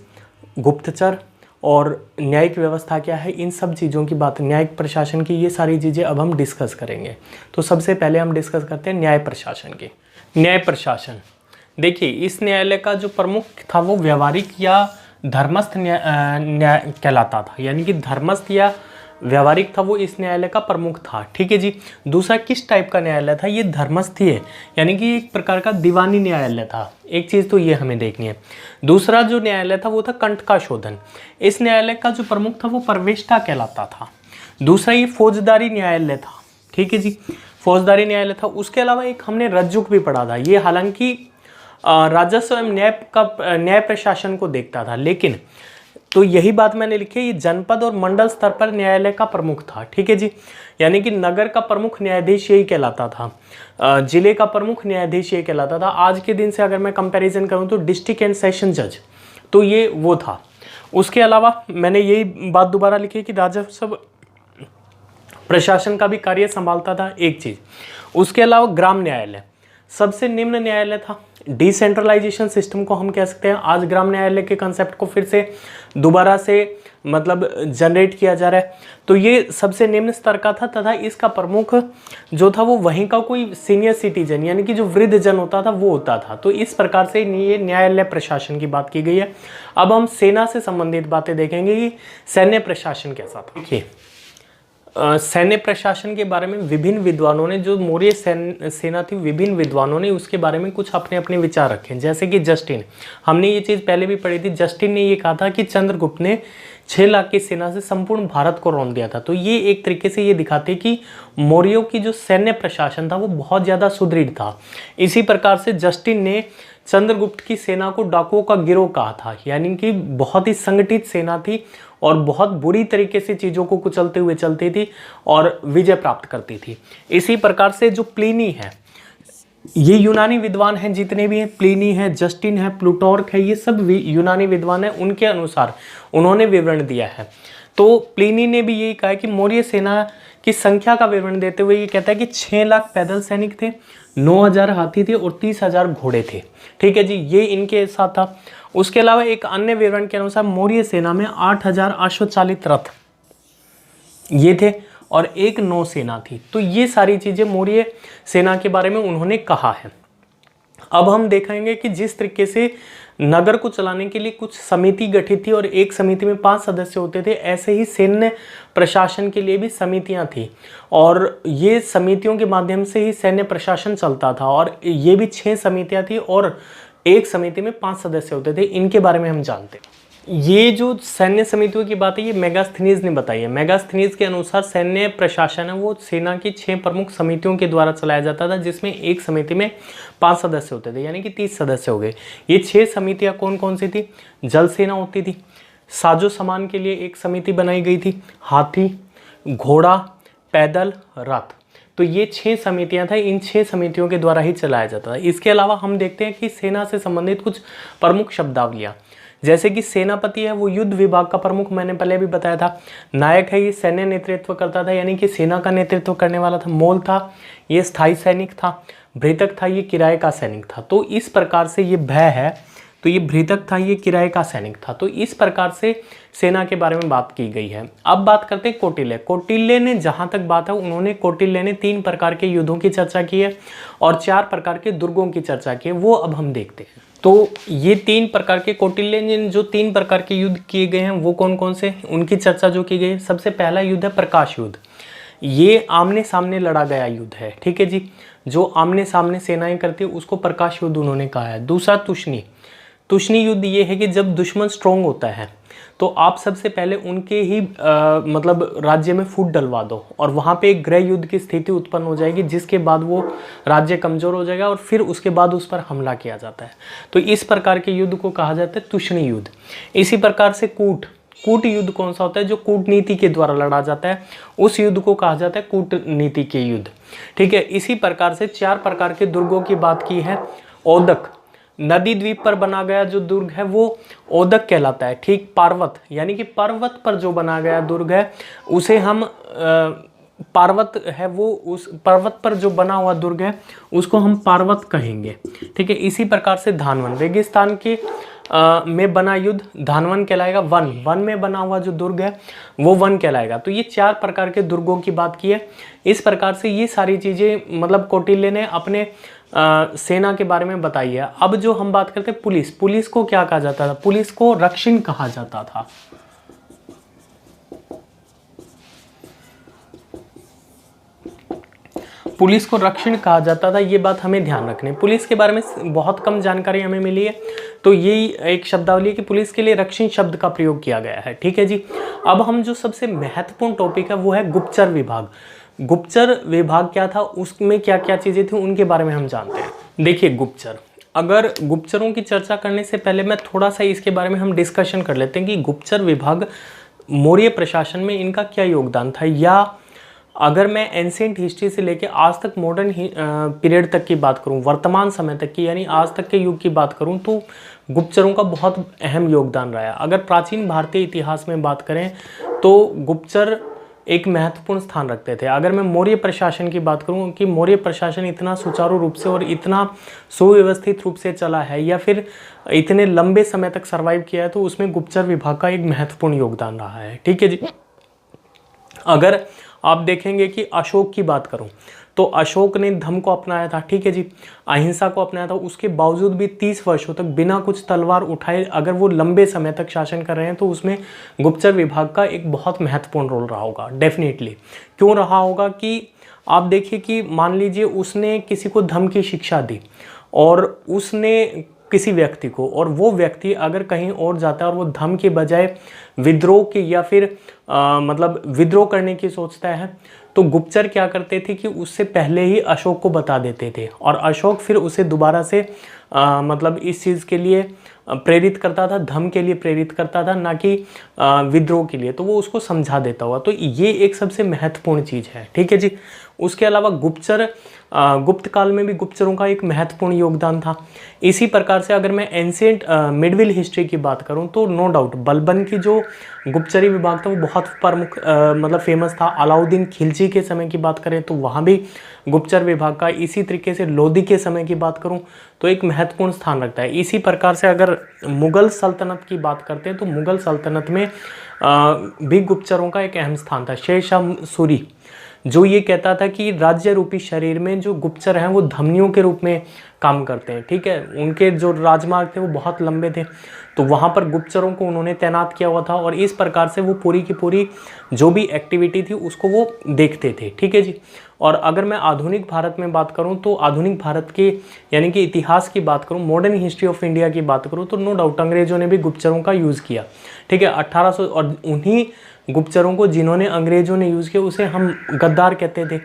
गुप्तचर और न्यायिक व्यवस्था क्या है, इन सब चीज़ों की बात, न्यायिक प्रशासन की, ये सारी चीज़ें अब हम डिस्कस करेंगे। तो सबसे पहले हम डिस्कस करते हैं न्याय प्रशासन की। न्याय प्रशासन, देखिए इस न्यायालय का जो प्रमुख था वो व्यवहारिक या धर्मस्थ न्याय कहलाता था, यानी कि धर्मस्थ या व्यवहारिक था वो इस न्यायालय का प्रमुख था। ठीक है जी। दूसरा किस टाइप का न्यायालय था, ये धर्मस्थ ही है, यानी कि एक प्रकार का दीवानी न्यायालय था। एक चीज़ तो ये हमें देखनी है। दूसरा जो न्यायालय था वो था कंठ का शोधन। इस न्यायालय का जो प्रमुख था वो परवेष्टा कहलाता था। दूसरा ये फौजदारी न्यायालय था। ठीक है जी, फौजदारी न्यायालय था। उसके अलावा एक हमने रज्जुक भी पढ़ा था। ये हालांकि राजस्व एवं न्याय प्रशासन को देखता था। लेकिन तो यही बात मैंने लिखी है, ये जनपद और मंडल स्तर पर न्यायालय का प्रमुख था। ठीक है जी, यानी कि नगर का प्रमुख न्यायाधीश यही कहलाता था, जिले का प्रमुख न्यायाधीश यही कहलाता था। आज के दिन से अगर मैं कंपैरिजन करूं तो डिस्ट्रिक्ट एंड सेशन जज, तो ये वो था। उसके अलावा मैंने यही बात दोबारा लिखी कि राजस्व प्रशासन का भी कार्य संभालता था, एक चीज। उसके अलावा ग्राम न्यायालय सबसे निम्न न्यायालय था। डिसेंट्रलाइजेशन सिस्टम को हम कह सकते हैं, आज ग्राम न्यायालय के कंसेप्ट को फिर से दोबारा से मतलब जनरेट किया जा रहा है। तो ये सबसे निम्न स्तर का था तथा इसका प्रमुख जो था वो वहीं का कोई सीनियर सिटीजन यानी कि जो वृद्ध जन होता था वो होता था। तो इस प्रकार से ये न्यायालय प्रशासन की बात की गई है। अब हम सेना से संबंधित बातें देखेंगे कि सैन्य प्रशासन कैसा था। देखिए, सैन्य प्रशासन के बारे में विभिन्न विद्वानों ने, जो मौर्य सेना थी, विभिन्न विद्वानों ने उसके बारे में कुछ अपने अपने विचार रखे। जैसे कि जस्टिन, हमने ये चीज़ पहले भी पढ़ी थी। जस्टिन ने ये कहा था कि चंद्रगुप्त ने 6 लाख की सेना से संपूर्ण भारत को रौंद दिया था। तो ये एक तरीके से ये दिखाते कि मौर्यों की जो सैन्य प्रशासन था वो बहुत ज़्यादा सुदृढ़ था। इसी प्रकार से जस्टिन ने चंद्रगुप्त की सेना को डाकुओं का गिरोह कहा था, यानी कि बहुत ही संगठित सेना थी और बहुत बुरी तरीके से चीज़ों को कुचलते हुए चलती थी और विजय प्राप्त करती थी। इसी प्रकार से जो प्लिनी है, ये यूनानी विद्वान हैं जितने भी हैं, प्लिनी है, जस्टिन है, प्लूटार्क है, ये सब यूनानी विद्वान हैं। उनके अनुसार उन्होंने विवरण दिया है। तो प्लिनी ने भी यही कहा है कि मौर्य सेना की संख्या का विवरण देते हुए ये कहता है कि 6 लाख पैदल सैनिक थे, 9,000 हाथी थे और 30,000 घोड़े थे। ठीक है जी, ये इनके साथ था। उसके अलावा एक अन्य विवरण के अनुसार मौर्य सेना में 8,000 अश्वचालित रथ ये थे और एक नौसेना थी। तो ये सारी चीजें मौर्य सेना के बारे में उन्होंने कहा है। अब हम देखेंगे कि जिस तरीके से नगर को चलाने के लिए कुछ समिति गठित थी और एक समिति में 5 सदस्य होते थे, ऐसे ही सैन्य प्रशासन के लिए भी समितियां थी और ये समितियों के माध्यम से ही सैन्य प्रशासन चलता था। और ये भी 6 समितियां थी और एक समिति में 5 सदस्य होते थे। इनके बारे में हम जानते हैं। ये जो सैन्य समितियों की बात है ये मेगास्थनीज ने बताई है। मेगास्थनीज के अनुसार सैन्य प्रशासन है वो सेना की 6 प्रमुख समितियों के द्वारा चलाया जाता था, जिसमें एक समिति में 5 सदस्य होते थे, यानी कि 30 सदस्य हो गए। ये 6 समितियां कौन कौन सी थी? जल सेना होती थी, साजो सामान के लिए एक समिति बनाई गई थी, हाथी, घोड़ा, पैदल, रथ। तो ये 6 समितियां था, इन 6 समितियों के द्वारा ही चलाया जाता था। इसके अलावा हम देखते हैं कि सेना से संबंधित कुछ प्रमुख शब्दावलियां, जैसे कि सेनापति है वो युद्ध विभाग का प्रमुख, मैंने पहले भी बताया था। नायक है ये सैन्य नेतृत्व करता था, यानी कि सेना का नेतृत्व करने वाला था। मोल था ये स्थायी सैनिक था। भृतक था ये किराए का सैनिक था। तो इस प्रकार से ये भय है, तो ये भृतक था ये किराए का सैनिक था। तो इस प्रकार से सेना के बारे में बात की गई है। अब बात करते हैं कौटिल्य। कौटिल्य ने जहां तक बात है उन्होंने कौटिल्य ने 3 प्रकार के युद्धों की चर्चा की है और 4 प्रकार के दुर्गों की चर्चा की है, वो अब हम देखते हैं। तो ये 3 प्रकार के कौटिल्य ने जो 3 प्रकार के युद्ध किए गए हैं वो कौन कौन से, उनकी चर्चा जो की गई है। सबसे पहला युद्ध है प्रकाश युद्ध। ये आमने सामने लड़ा गया युद्ध है। ठीक है जी, जो आमने सामने सेनाएं करती है उसको प्रकाश युद्ध उन्होंने कहा है। दूसरा तुष्णी। तुष्णी युद्ध ये है कि जब दुश्मन स्ट्रोंग होता है तो आप सबसे पहले उनके ही मतलब राज्य में फूट डलवा दो और वहाँ पे एक गृह युद्ध की स्थिति उत्पन्न हो जाएगी, जिसके बाद वो राज्य कमजोर हो जाएगा और फिर उसके बाद उस पर हमला किया जाता है। तो इस प्रकार के युद्ध को कहा जाता है तुष्णी युद्ध। इसी प्रकार से कूट युद्ध कौन सा होता है? जो कूटनीति के द्वारा लड़ा जाता है उस युद्ध को कहा जाता है कूटनीति के युद्ध। ठीक है, इसी प्रकार से 4 प्रकार के दुर्गों की बात की है। ओदक, नदी द्वीप पर बना गया जो दुर्ग है वो ओदक कहलाता है। ठीक, पार्वत यानी कि पर्वत पर जो बना गया दुर्ग है उसे हम पार्वत है वो उस पर्वत पर जो बना हुआ दुर्ग है उसको हम पार्वत कहेंगे। ठीक है, इसी प्रकार से धानवन, रेगिस्तान के में बना युद्ध धानवन कहलाएगा। वन में बना हुआ जो दुर्ग है वो वन कहलाएगा। तो ये 4 प्रकार के दुर्गों की बात की है। इस प्रकार से ये सारी चीजें मतलब कौटिल्य ने अपने सेना के बारे में बताई है। अब जो हम बात करते हैं पुलिस को क्या कहा जाता था? पुलिस को रक्षिण कहा जाता था। पुलिस को रक्षिण कहा जाता था, ये बात हमें ध्यान रखनी है। पुलिस के बारे में बहुत कम जानकारी हमें मिली है, तो यही एक शब्दावली है कि पुलिस के लिए रक्षिण शब्द का प्रयोग किया गया है। ठीक है जी, अब हम जो सबसे महत्वपूर्ण टॉपिक है वो है गुप्तचर विभाग। गुप्तचर विभाग क्या था, उसमें क्या क्या चीजें थी, उनके बारे में हम जानते हैं। देखिए, गुप्तचर अगर गुप्तचरों की चर्चा करने से पहले मैं थोड़ा सा इसके बारे में हम डिस्कशन कर लेते हैं कि गुप्तचर विभाग मौर्य प्रशासन में इनका क्या योगदान था, या अगर मैं एंशिएंट हिस्ट्री से लेके आज तक मॉडर्न पीरियड तक की बात करूं, वर्तमान समय तक की यानी आज तक के युग की बात करूं, तो गुप्तचरों का बहुत अहम योगदान रहा है। अगर प्राचीन भारतीय इतिहास में बात करें तो गुप्तचर एक महत्वपूर्ण स्थान रखते थे। अगर मैं मौर्य प्रशासन की बात करूं कि मौर्य प्रशासन इतना सुचारू रूप से और इतना सुव्यवस्थित रूप से चला है या फिर इतने लंबे समय तक सर्वाइव किया है, तो उसमें गुप्तचर विभाग का एक महत्वपूर्ण योगदान रहा है। ठीक है जी। अगर आप देखेंगे कि अशोक की बात करूं तो अशोक ने धम्म को अपनाया था, ठीक है जी, अहिंसा को अपनाया था। उसके बावजूद भी 30 वर्षों तक बिना कुछ तलवार उठाए अगर वो लंबे समय तक शासन कर रहे हैं, तो उसमें गुप्तचर विभाग का एक बहुत महत्वपूर्ण रोल रहा होगा। डेफिनेटली क्यों रहा होगा कि आप देखिए कि मान लीजिए उसने किसी को धम्म की शिक्षा दी और उसने किसी व्यक्ति को, और वो व्यक्ति अगर कहीं और जाता है और वो धम्म के बजाय विद्रोह की या फिर मतलब विद्रोह करने की सोचता है, तो गुप्तचर क्या करते थे कि उससे पहले ही अशोक को बता देते थे और अशोक फिर उसे दोबारा से मतलब इस चीज़ के लिए प्रेरित करता था, धम्म के लिए प्रेरित करता था, ना कि विद्रोह के लिए। तो वो उसको समझा देता हुआ, तो ये एक सबसे महत्वपूर्ण चीज़ है। ठीक है जी। उसके अलावा गुप्तचर गुप्त काल में भी गुप्तचरों का एक महत्वपूर्ण योगदान था। इसी प्रकार से अगर मैं एंशिएंट मिडविल हिस्ट्री की बात करूं तो नो डाउट बलबन की जो गुप्तचरी विभाग था वो बहुत प्रमुख मतलब फेमस था। अलाउद्दीन खिलजी के समय की बात करें तो वहाँ भी गुप्तचर विभाग का, इसी तरीके से लोधी के समय की बात करूं तो एक महत्वपूर्ण स्थान रखता है। इसी प्रकार से अगर मुगल सल्तनत की बात करते हैं तो मुगल सल्तनत में भी गुप्तचरों का एक अहम स्थान था। शेरशाह सूरी जो ये कहता था कि राज्य रूपी शरीर में जो गुप्तचर हैं वो धमनियों के रूप में काम करते हैं। ठीक है, उनके जो राजमार्ग थे वो बहुत लंबे थे, तो वहाँ पर गुप्तचरों को उन्होंने तैनात किया हुआ था और इस प्रकार से वो पूरी की पूरी जो भी एक्टिविटी थी उसको वो देखते थे। ठीक है जी। और अगर मैं आधुनिक भारत में बात करूं तो आधुनिक भारत के यानी कि इतिहास की बात करूं, मॉडर्न हिस्ट्री ऑफ इंडिया की बात करूं, तो नो डाउट अंग्रेजों ने भी गुप्तचरों का यूज़ किया। ठीक है, 1800 और उन्हीं गुप्तचरों को जिन्होंने अंग्रेजों ने यूज़ किया उसे हम गद्दार कहते थे।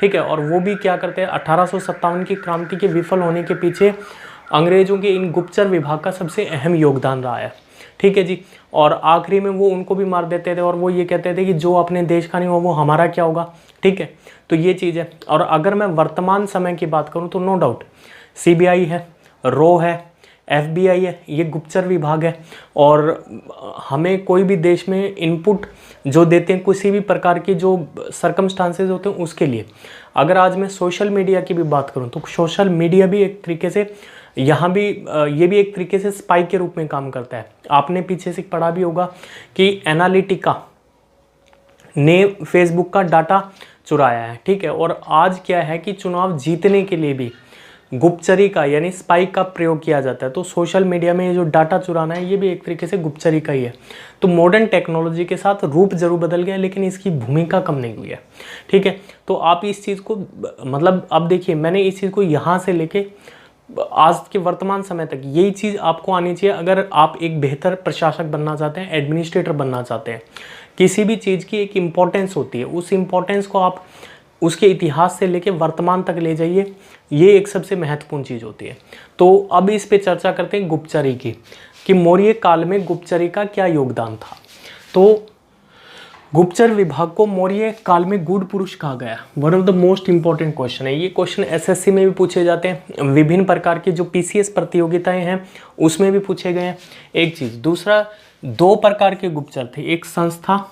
ठीक है, और वो भी क्या करते हैं, 1857 की क्रांति के विफल होने के पीछे अंग्रेजों के इन गुप्तचर विभाग का सबसे अहम योगदान रहा है। ठीक है जी। और आखिरी में वो उनको भी मार देते थे और वो ये कहते थे कि जो अपने देश का नहीं हो वो हमारा क्या होगा। ठीक है, तो ये चीज़ है। और अगर मैं वर्तमान समय की बात करूँ तो नो डाउट CBI है, रॉ है, FBI है, ये गुप्तचर विभाग है। और हमें कोई भी देश में इनपुट जो देते हैं किसी भी प्रकार की जो सर्कमस्टांसेस होते हैं उसके लिए। अगर आज मैं सोशल मीडिया की भी बात करूं तो सोशल मीडिया भी एक तरीके से यहाँ भी ये भी एक तरीके से स्पाई के रूप में काम करता है। आपने पीछे से पढ़ा भी होगा कि एनालिटिका ने फेसबुक का डाटा चुराया है। ठीक है, और आज क्या है कि चुनाव जीतने के लिए भी गुप्तचरी का यानी स्पाई का प्रयोग किया जाता है। तो सोशल मीडिया में ये जो डाटा चुराना है ये भी एक तरीके से गुप्तचरी का ही है। तो मॉडर्न टेक्नोलॉजी के साथ रूप जरूर बदल गया लेकिन इसकी भूमिका कम नहीं हुई है। ठीक है, तो आप इस चीज़ को मतलब अब देखिए मैंने इस चीज़ को यहाँ से लेके आज के वर्तमान समय तक यही चीज़ आपको आनी चाहिए अगर आप एक बेहतर प्रशासक बनना चाहते हैं, एडमिनिस्ट्रेटर बनना चाहते हैं। किसी भी चीज़ की एक इम्पोर्टेंस होती है, उस इम्पोर्टेंस को आप उसके इतिहास से लेके वर्तमान तक ले जाइए, ये एक सबसे महत्वपूर्ण चीज़ होती है। तो अब इस पे चर्चा करते हैं गुप्तचरी की, कि मौर्य काल में गुप्तचरी का क्या योगदान था। तो गुप्तचर विभाग को मौर्य काल में गूढ़ पुरुष कहा गया। One of the most important question है ये। क्वेश्चन SSC में भी पूछे जाते हैं, विभिन्न प्रकार की जो PCS प्रतियोगिताएं हैं उसमें भी पूछे गए हैं। एक चीज़, दूसरा 2 प्रकार के गुप्तचर थे, एक संस्था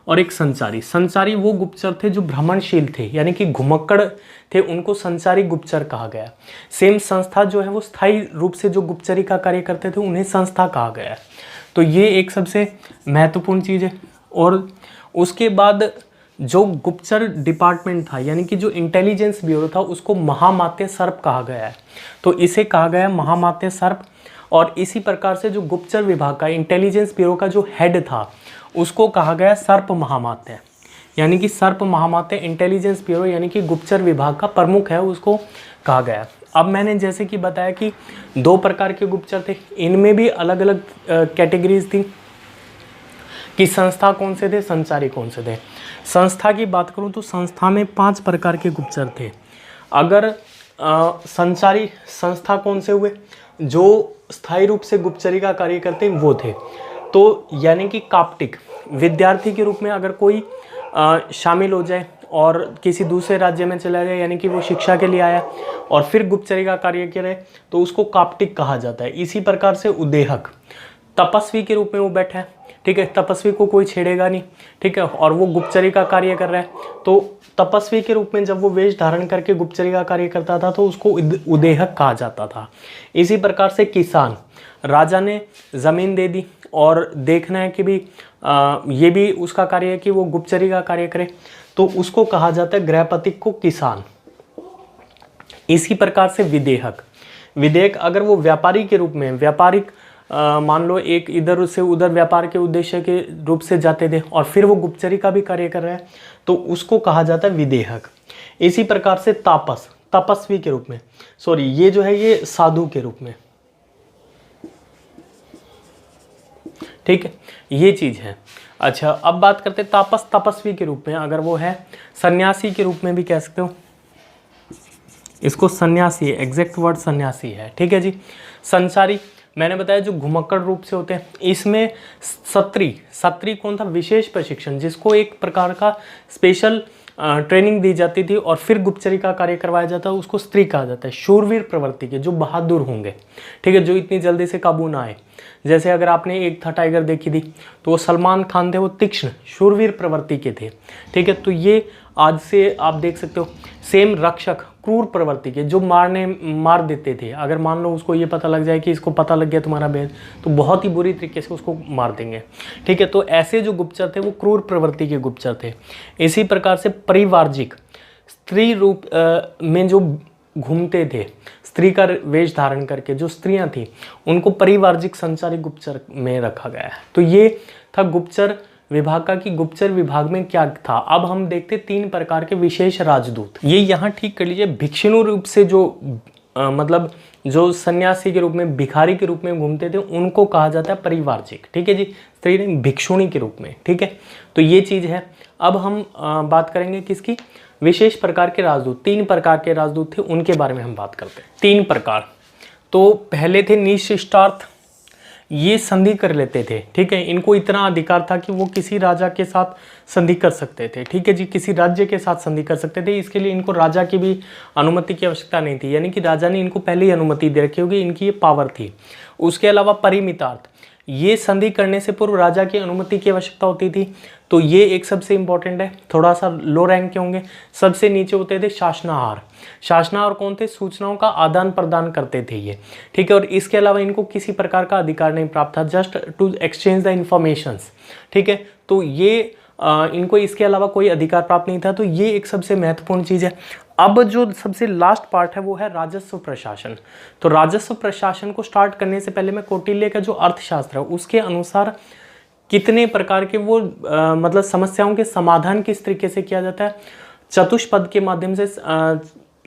और एक संचारी। संचारी वो गुप्तचर थे जो भ्रमणशील थे यानी कि घुमक्कड़ थे, उनको संचारी गुप्तचर कहा गया। सेम संस्था जो है वो स्थायी रूप से जो गुप्तचरी का कार्य करते थे उन्हें संस्था कहा गया। तो ये एक सबसे महत्वपूर्ण चीज़ है। और उसके बाद जो गुप्तचर डिपार्टमेंट था यानी कि जो इंटेलिजेंस ब्यूरो था उसको महामात्य सर्प कहा गया है। तो इसे कहा गया महामात्य सर्प। और इसी प्रकार से जो गुप्तचर विभाग का इंटेलिजेंस ब्यूरो का जो हेड था उसको कहा गया सर्प महामात्य, यानी कि सर्प महामात्य इंटेलिजेंस ब्यूरो यानी कि गुप्तचर विभाग का प्रमुख है उसको कहा गया। अब मैंने जैसे कि बताया कि 2 प्रकार के गुप्तचर थे, इनमें भी अलग अलग कैटेगरीज थी कि संस्था कौन से थे, संचारी कौन से थे। संस्था की बात करूं तो संस्था में 5 प्रकार के गुप्तचर थे। अगर संचारी संस्था कौन से हुए? जो स्थायी रूप से गुप्तचरी का कार्य करते हैं वो थे। तो यानी कि काप्टिक विद्यार्थी के रूप में अगर कोई शामिल हो जाए और किसी दूसरे राज्य में चला जाए, यानी कि वो शिक्षा के लिए आया और फिर गुप्तचरी का कार्य करे, तो उसको काप्टिक कहा जाता है। इसी प्रकार से उदेहक तपस्वी के रूप में वो बैठा है, ठीक है, तपस्वी को कोई छेड़ेगा नहीं, ठीक है, और वो गुप्तचरी का कार्य कर रहा है, तो तपस्वी के रूप में जब वो वेश धारण करके गुप्तचरी का कार्य करता था तो उसको उदेहक कहा जाता था। इसी प्रकार से किसान, राजा ने ज़मीन दे दी और देखना है कि भी ये भी उसका कार्य है कि वो गुप्तचरी का कार्य करे, तो उसको कहा जाता है गृहपतिक को किसान। इसी प्रकार से विदेहक, विदेहक अगर वो व्यापारी के रूप में, व्यापारिक मान लो एक इधर से उधर व्यापार के उद्देश्य के रूप से जाते थे और फिर वो गुप्तचरी का भी कार्य कर रहा है, तो उसको कहा जाता है विदेहक। इसी प्रकार से तापस, तपस्वी के रूप में, सॉरी ये जो है ये साधु के रूप में, ठीक है, ये चीज है। अच्छा, अब बात करते हैं तापस, तपस्वी के रूप में अगर वो है, सन्यासी के रूप में भी कह सकते हो, इसको सन्यासी, एग्जैक्ट वर्ड सन्यासी है, ठीक है जी। संचारी मैंने बताया जो घुमक्कड़ रूप से होते हैं। इसमें सत्री, सत्री कौन था? विशेष प्रशिक्षण, जिसको एक प्रकार का स्पेशल ट्रेनिंग दी जाती थी और फिर गुप्तचरी का कार्य करवाया जाता है, उसको स्त्री कहा जाता है। शूरवीर प्रवृत्ति के, जो बहादुर होंगे, ठीक है, जो इतनी जल्दी से काबू ना आए। जैसे अगर आपने एक था टाइगर देखी थी, तो वो सलमान खान थे, वो तीक्ष्ण शूरवीर प्रवृत्ति के थे, ठीक है, तो ये आज से आप देख सकते हो। सेम रक्षक, क्रूर प्रवृत्ति के, जो मार देते थे। अगर मान लो उसको ये पता लग जाए कि इसको पता लग गया तुम्हारा भेद, तो बहुत ही बुरी तरीके से उसको मार देंगे, ठीक है। तो ऐसे जो गुप्तचर थे वो क्रूर प्रवृत्ति के गुप्तचर थे। इसी प्रकार से परिवार्जिक, स्त्री रूप में जो घूमते थे, स्त्री का वेश धारण करके जो स्त्रियां थी, उनको परिवार्जिक संचारी गुप्तचर में रखा गया है। तो ये था गुप्तचर विभाग का कि गुप्तचर विभाग में क्या था। अब हम देखते 3 प्रकार के विशेष राजदूत। ये यहाँ ठीक कर लीजिए, भिक्षुणी रूप से जो मतलब जो सन्यासी के रूप में, भिखारी के रूप में घूमते थे, उनको कहा जाता है परिवार्जिक, ठीक है जी, स्त्री नहीं, भिक्षुणी के रूप में, ठीक है। तो ये चीज़ है। अब हम बात करेंगे किसकी? विशेष प्रकार के राजदूत। 3 प्रकार के राजदूत थे, उनके बारे में हम बात करते हैं। 3 प्रकार, तो पहले थे निशिष्टार्थ, ये संधि कर लेते थे, ठीक है। इनको इतना अधिकार था कि वो किसी राजा के साथ संधि कर सकते थे, ठीक है जी, किसी राज्य के साथ संधि कर सकते थे। इसके लिए इनको राजा की भी अनुमति की आवश्यकता नहीं थी, यानी कि राजा ने इनको पहले ही अनुमति दे रखी होगी, इनकी ये पावर थी। उसके अलावा परिमितार्थ, ये संधि करने से पूर्व राजा की अनुमति की आवश्यकता होती थी, तो ये एक सबसे इंपॉर्टेंट है। थोड़ा सा लो रैंक के होंगे। सबसे नीचे होते थे शासनाहार। शासनाहार कौन थे? सूचनाओं का आदान प्रदान करते थे ये, ठीक है। और इसके अलावा इनको किसी प्रकार का अधिकार नहीं प्राप्त था, just to exchange the informations, ठीक है। तो ये इनको इसके अलावा कोई अधिकार प्राप्त नहीं था। तो ये एक सबसे महत्वपूर्ण चीज़ है। अब जो सबसे लास्ट पार्ट है वो है राजस्व प्रशासन। तो राजस्व प्रशासन को स्टार्ट करने से पहले मैं कौटिल्य का जो अर्थशास्त्र है उसके अनुसार कितने प्रकार के वो मतलब समस्याओं के समाधान किस तरीके से किया जाता है, चतुष्पद के माध्यम से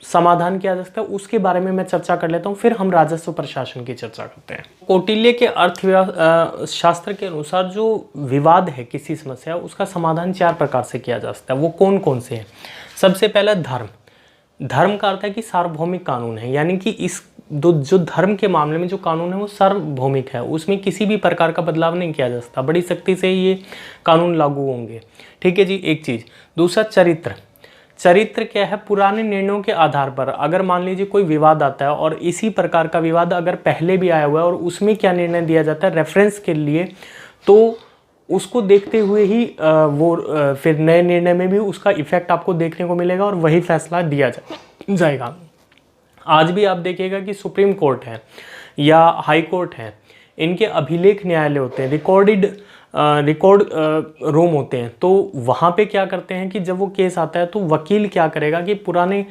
समाधान किया जा सकता है, उसके बारे में मैं चर्चा कर लेता हूँ, फिर हम राजस्व प्रशासन की चर्चा करते हैं। कौटिल्य के अर्थशास्त्र के अनुसार जो विवाद है किसी समस्या, उसका समाधान 4 प्रकार से किया जा सकता है। वो कौन कौन से हैं? सबसे पहला धर्म। धर्म का अर्थ है कि सार्वभौमिक कानून है, यानी कि इस जो धर्म के मामले में जो कानून है वो सार्वभौमिक है, उसमें किसी भी प्रकार का बदलाव नहीं किया जा सकता, बड़ी सख्ती से ये कानून लागू होंगे, ठीक है जी, एक चीज़। दूसरा चरित्र। चरित्र क्या है? पुराने निर्णयों के आधार पर अगर मान लीजिए कोई विवाद आता है और इसी प्रकार का विवाद अगर पहले भी आया हुआ है और उसमें क्या निर्णय दिया जाता है रेफरेंस के लिए, तो उसको देखते हुए ही फिर नए निर्णय में भी उसका इफेक्ट आपको देखने को मिलेगा और वही फैसला दिया जाएगा। आज भी आप देखिएगा कि सुप्रीम कोर्ट है या हाई कोर्ट है, इनके अभिलेख न्यायालय होते हैं, रिकॉर्ड रूम होते हैं। तो वहाँ पे क्या करते हैं कि जब वो केस आता है तो वकील क्या करेगा कि पुराने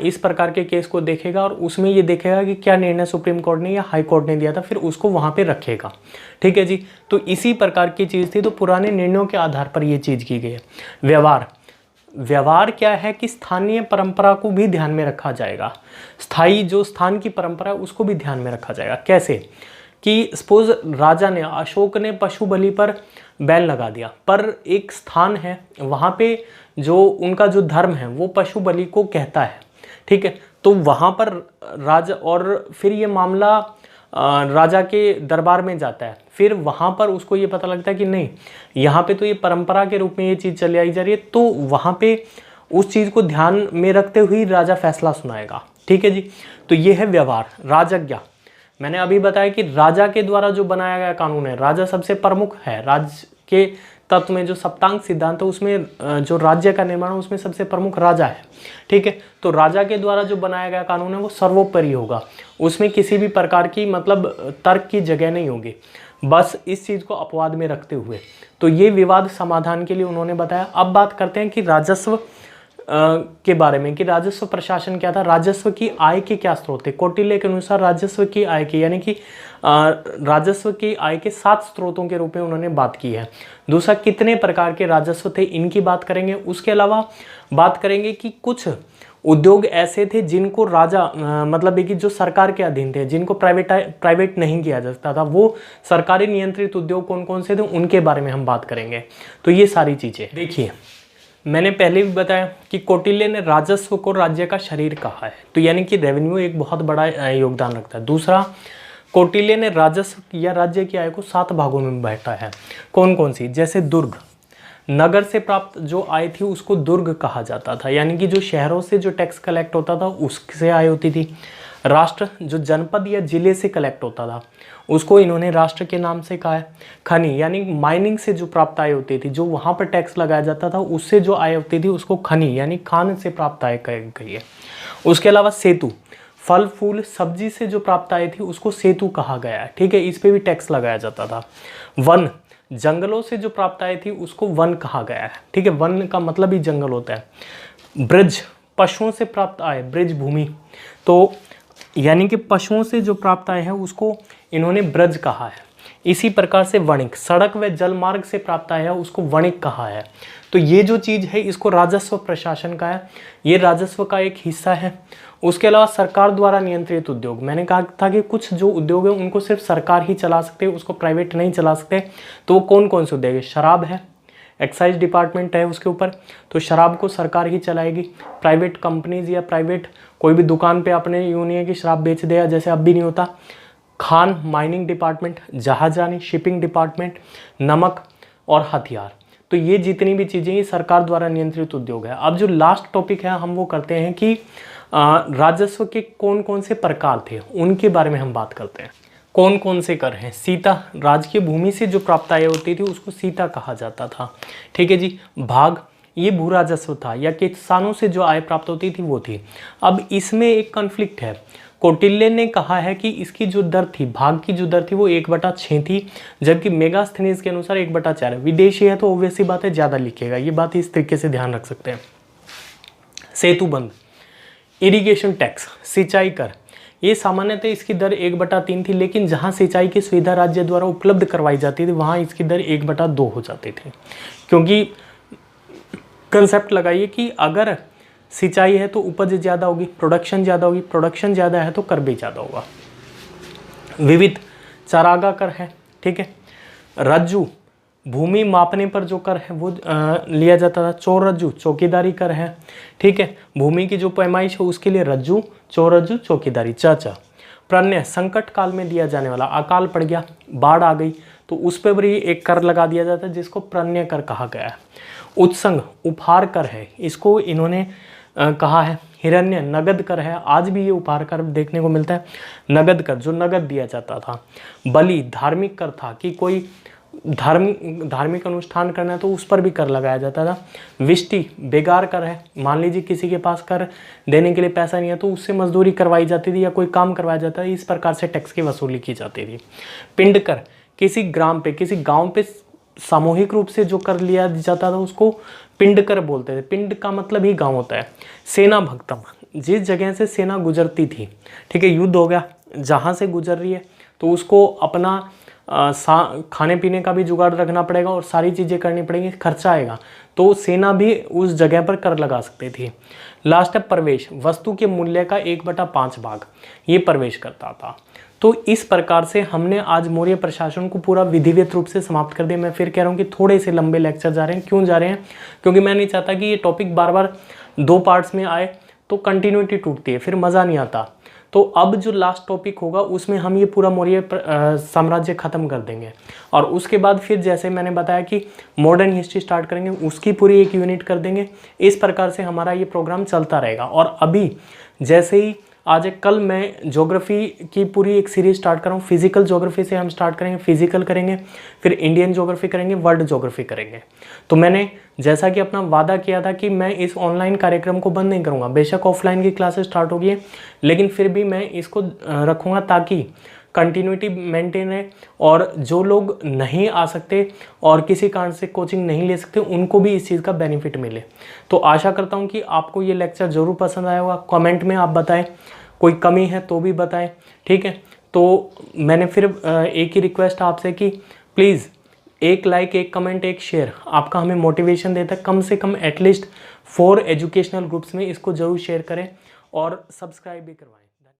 इस प्रकार के केस को देखेगा और उसमें ये देखेगा कि क्या निर्णय सुप्रीम कोर्ट ने या हाई कोर्ट ने दिया था, फिर उसको वहाँ पे रखेगा, ठीक है जी। तो इसी प्रकार की चीज़ थी, तो पुराने निर्णयों के आधार पर ये चीज़ की गई है। व्यवहार क्या है कि स्थानीय परंपरा को भी ध्यान में रखा जाएगा, स्थायी जो स्थान की परंपरा है उसको भी ध्यान में रखा जाएगा। कैसे कि सपोज राजा ने, अशोक ने पशु बलि पर बैन लगा दिया, पर एक स्थान है वहाँ पे जो उनका जो धर्म है वो पशु बलि को कहता है, ठीक है। तो वहाँ पर राजा, और फिर ये मामला राजा के दरबार में जाता है। फिर वहाँ पर उसको ये पता लगता है कि नहीं, यहाँ पे तो ये परंपरा के रूप में ये चीज़ चली आई जा रही है, तो वहाँ पे उस चीज़ को ध्यान में रखते हुए राजा फैसला सुनाएगा। ठीक है जी। तो ये है व्यवहार, राजज्ञा। मैंने अभी बताया कि राजा के द्वारा जो बनाया गया कानून है, राजा सबसे प्रमुख है। राज्य के तत्व में जो सप्तांग सिद्धांत है उसमें जो राज्य का निर्माण है उसमें सबसे प्रमुख राजा है। ठीक है। तो राजा के द्वारा जो बनाया गया कानून है वो सर्वोपरि होगा, उसमें किसी भी प्रकार की मतलब तर्क की जगह नहीं होगी, बस इस चीज़ को अपवाद में रखते हुए। तो ये विवाद समाधान के लिए उन्होंने बताया। अब बात करते हैं कि राजस्व के बारे में, कि राजस्व प्रशासन क्या था, राजस्व की आय के क्या स्रोत थे। कौटिल्य के अनुसार राजस्व की आय के, यानी कि राजस्व की आय के 7 स्रोतों के रूप में उन्होंने बात की है। दूसरा, कितने प्रकार के राजस्व थे, इनकी बात करेंगे। उसके अलावा बात करेंगे कि कुछ उद्योग ऐसे थे जिनको राजा मतलब कि जो सरकार के अधीन थे, जिनको प्राइवेट नहीं किया जा सकता था, वो सरकारी नियंत्रित उद्योग कौन कौन से थे उनके बारे में हम बात करेंगे। तो ये सारी चीज़ें देखिए, मैंने पहले भी बताया कि कौटिल्य ने राजस्व को राज्य का शरीर कहा है, तो यानी कि रेवेन्यू एक बहुत बड़ा योगदान रखता है। दूसरा, कौटिल्य ने राजस्व या राज्य की आय को 7 भागों में बांटा है। कौन कौन सी, जैसे दुर्ग, नगर से प्राप्त जो आय थी उसको दुर्ग कहा जाता था, यानी कि जो शहरों से जो टैक्स कलेक्ट होता था उससे आय होती थी। राष्ट्र, जो जनपद या जिले से कलेक्ट होता था उसको इन्होंने राष्ट्र के नाम से कहा है। खनि, यानी माइनिंग से जो प्राप्त आय होती थी, जो वहाँ पर टैक्स लगाया जाता था उससे जो आय होती थी उसको खनि यानी खान से प्राप्त आय कही है। उसके अलावा सेतु, फल फूल सब्जी से जो प्राप्त आय थी उसको सेतु कहा गया है। ठीक है, इस पे भी टैक्स लगाया जाता था। वन, जंगलों से जो प्राप्त आय थी उसको वन कहा गया है। ठीक है, वन का मतलब ही जंगल होता है। ब्रज, पशुओं से प्राप्त आय, ब्रज भूमि, तो यानी कि पशुओं से जो प्राप्त आय है उसको इन्होंने ब्रज कहा है। इसी प्रकार से वणिक, सड़क व जल मार्ग से प्राप्त आय है उसको वणिक कहा है। तो ये जो चीज़ है इसको राजस्व प्रशासन का है, ये राजस्व का एक हिस्सा है। उसके अलावा सरकार द्वारा नियंत्रित उद्योग, मैंने कहा था कि कुछ जो उद्योग है उनको सिर्फ सरकार ही चला सकते हैं, उसको प्राइवेट नहीं चला सकते। तो वो कौन कौन से उद्योग है, शराब है, एक्साइज डिपार्टमेंट है उसके ऊपर, तो शराब को सरकार ही चलाएगी। प्राइवेट कंपनीज या प्राइवेट कोई भी दुकान पे अपने यूँ नहीं है कि शराब बेच देगा, जैसे अब भी नहीं होता। खान, माइनिंग डिपार्टमेंट, जहाजरानी, शिपिंग डिपार्टमेंट, नमक और हथियार, तो ये जितनी भी चीज़ें ये सरकार द्वारा नियंत्रित उद्योग है। अब जो लास्ट टॉपिक है हम वो करते हैं कि राजस्व के कौन कौन से प्रकार थे उनके बारे में हम बात करते हैं। कौन कौन से कर हैं, सीता, राजकीय भूमि से जो प्राप्त आय होती थी उसको सीता कहा जाता था। ठीक है जी। भाग, ये भू राजस्व था या किसानों से जो आय प्राप्त होती थी वो थी। अब इसमें एक कॉन्फ्लिक्ट है, कौटिल्य ने कहा है कि इसकी जो दर थी, भाग की जो दर थी वो 1/6 थी, जबकि मेगास्थनीज के अनुसार 1/4 है। विदेशी है तो ऑब्वियसली बात है ज़्यादा लिखेगा, ये बात इस तरीके से ध्यान रख सकते हैं। सेतुबंध, इरिगेशन टैक्स, सिंचाई कर, ये सामान्यतः इसकी दर 1/3 थी, लेकिन जहाँ सिंचाई की सुविधा राज्य द्वारा उपलब्ध करवाई जाती थी वहाँ इसकी दर 1/2 हो जाती थी, क्योंकि कंसेप्ट लगाइए कि अगर सिंचाई है तो उपज ज़्यादा होगी, प्रोडक्शन ज़्यादा होगी, प्रोडक्शन ज़्यादा है तो कर भी ज़्यादा होगा। विविध, चारागा कर है। ठीक है। रज्जु, भूमि मापने पर जो कर है वो लिया जाता था। चौरज्जु, चौकीदारी कर है। ठीक है, भूमि की जो पैमाइश है उसके लिए रज्जु, चौरज्जु, चौकीदारी। चाचा, प्रण्य, संकट काल में दिया जाने वाला, अकाल पड़ गया, बाढ़ आ गई तो उस पर भी एक कर लगा दिया जाता है जिसको प्रण्य कर कहा गया है। उत्संग, उपहार कर है, इसको इन्होंने कहा है। हिरण्य, नगद कर है, आज भी ये उपहार कर देखने को मिलता है, नगद कर जो नगद दिया जाता था। बलि, धार्मिक कर था कि कोई धार्मिक अनुष्ठान करना है तो उस पर भी कर लगाया जाता था। विष्टि, बेगार कर है, मान लीजिए किसी के पास कर देने के लिए पैसा नहीं है तो उससे मजदूरी करवाई जाती थी या कोई काम करवाया जाता है, इस प्रकार से टैक्स की वसूली की जाती थी। पिंड कर, किसी ग्राम पे, किसी गांव पे सामूहिक रूप से जो कर लिया जाता था उसको पिंड कर बोलते थे। पिंड का मतलब ही गांव होता है। सेना भक्तम, जिस जगह से सेना गुजरती थी, ठीक है, युद्ध हो गया, जहाँ से गुजर रही है तो उसको अपना खाने पीने का भी जुगाड़ रखना पड़ेगा और सारी चीज़ें करनी पड़ेंगी, खर्चा आएगा, तो सेना भी उस जगह पर कर लगा सकती थी। लास्ट है प्रवेश, वस्तु के मूल्य का 1/5 भाग ये प्रवेश करता था। तो इस प्रकार से हमने आज मौर्य प्रशासन को पूरा विधिवत रूप से समाप्त कर दिया। मैं फिर कह रहा हूँ कि थोड़े से लंबे लेक्चर जा रहे हैं, क्यों जा रहे हैं, क्योंकि मैं नहीं चाहता कि ये टॉपिक बार बार 2 पार्ट्स में आए, तो कंटिन्यूटी टूटती है, फिर मज़ा नहीं आता। तो अब जो लास्ट टॉपिक होगा उसमें हम ये पूरा मौर्य साम्राज्य ख़त्म कर देंगे, और उसके बाद फिर जैसे मैंने बताया कि मॉडर्न हिस्ट्री स्टार्ट करेंगे, उसकी पूरी एक यूनिट कर देंगे। इस प्रकार से हमारा ये प्रोग्राम चलता रहेगा। और अभी जैसे ही आज कल मैं ज्योग्राफी की पूरी एक सीरीज स्टार्ट कर रहा हूँ। फिजिकल ज्योग्राफी से हम स्टार्ट करेंगे, फिजिकल करेंगे, फिर इंडियन ज्योग्राफी करेंगे, वर्ल्ड ज्योग्राफी करेंगे। तो मैंने जैसा कि अपना वादा किया था कि मैं इस ऑनलाइन कार्यक्रम को बंद नहीं करूँगा। बेशक ऑफलाइन की क्लासेस स्टार्ट हो गई है, लेकिन फिर भी मैं इसको रखूँगा ताकि कंटिन्यूटी मेंटेन है, और जो लोग नहीं आ सकते और किसी कारण से कोचिंग नहीं ले सकते उनको भी इस चीज़ का बेनिफिट मिले। तो आशा करता हूँ कि आपको ये लेक्चर ज़रूर पसंद आया होगा। कमेंट में आप बताएं, कोई कमी है तो भी बताएं, ठीक है। तो मैंने फिर एक ही रिक्वेस्ट आपसे कि प्लीज़ एक लाइक, एक कमेंट, एक शेयर आपका हमें मोटिवेशन देता है। कम से कम एटलीस्ट 4 एजुकेशनल ग्रुप्स में इसको ज़रूर शेयर करें और सब्सक्राइब भी करवाएं।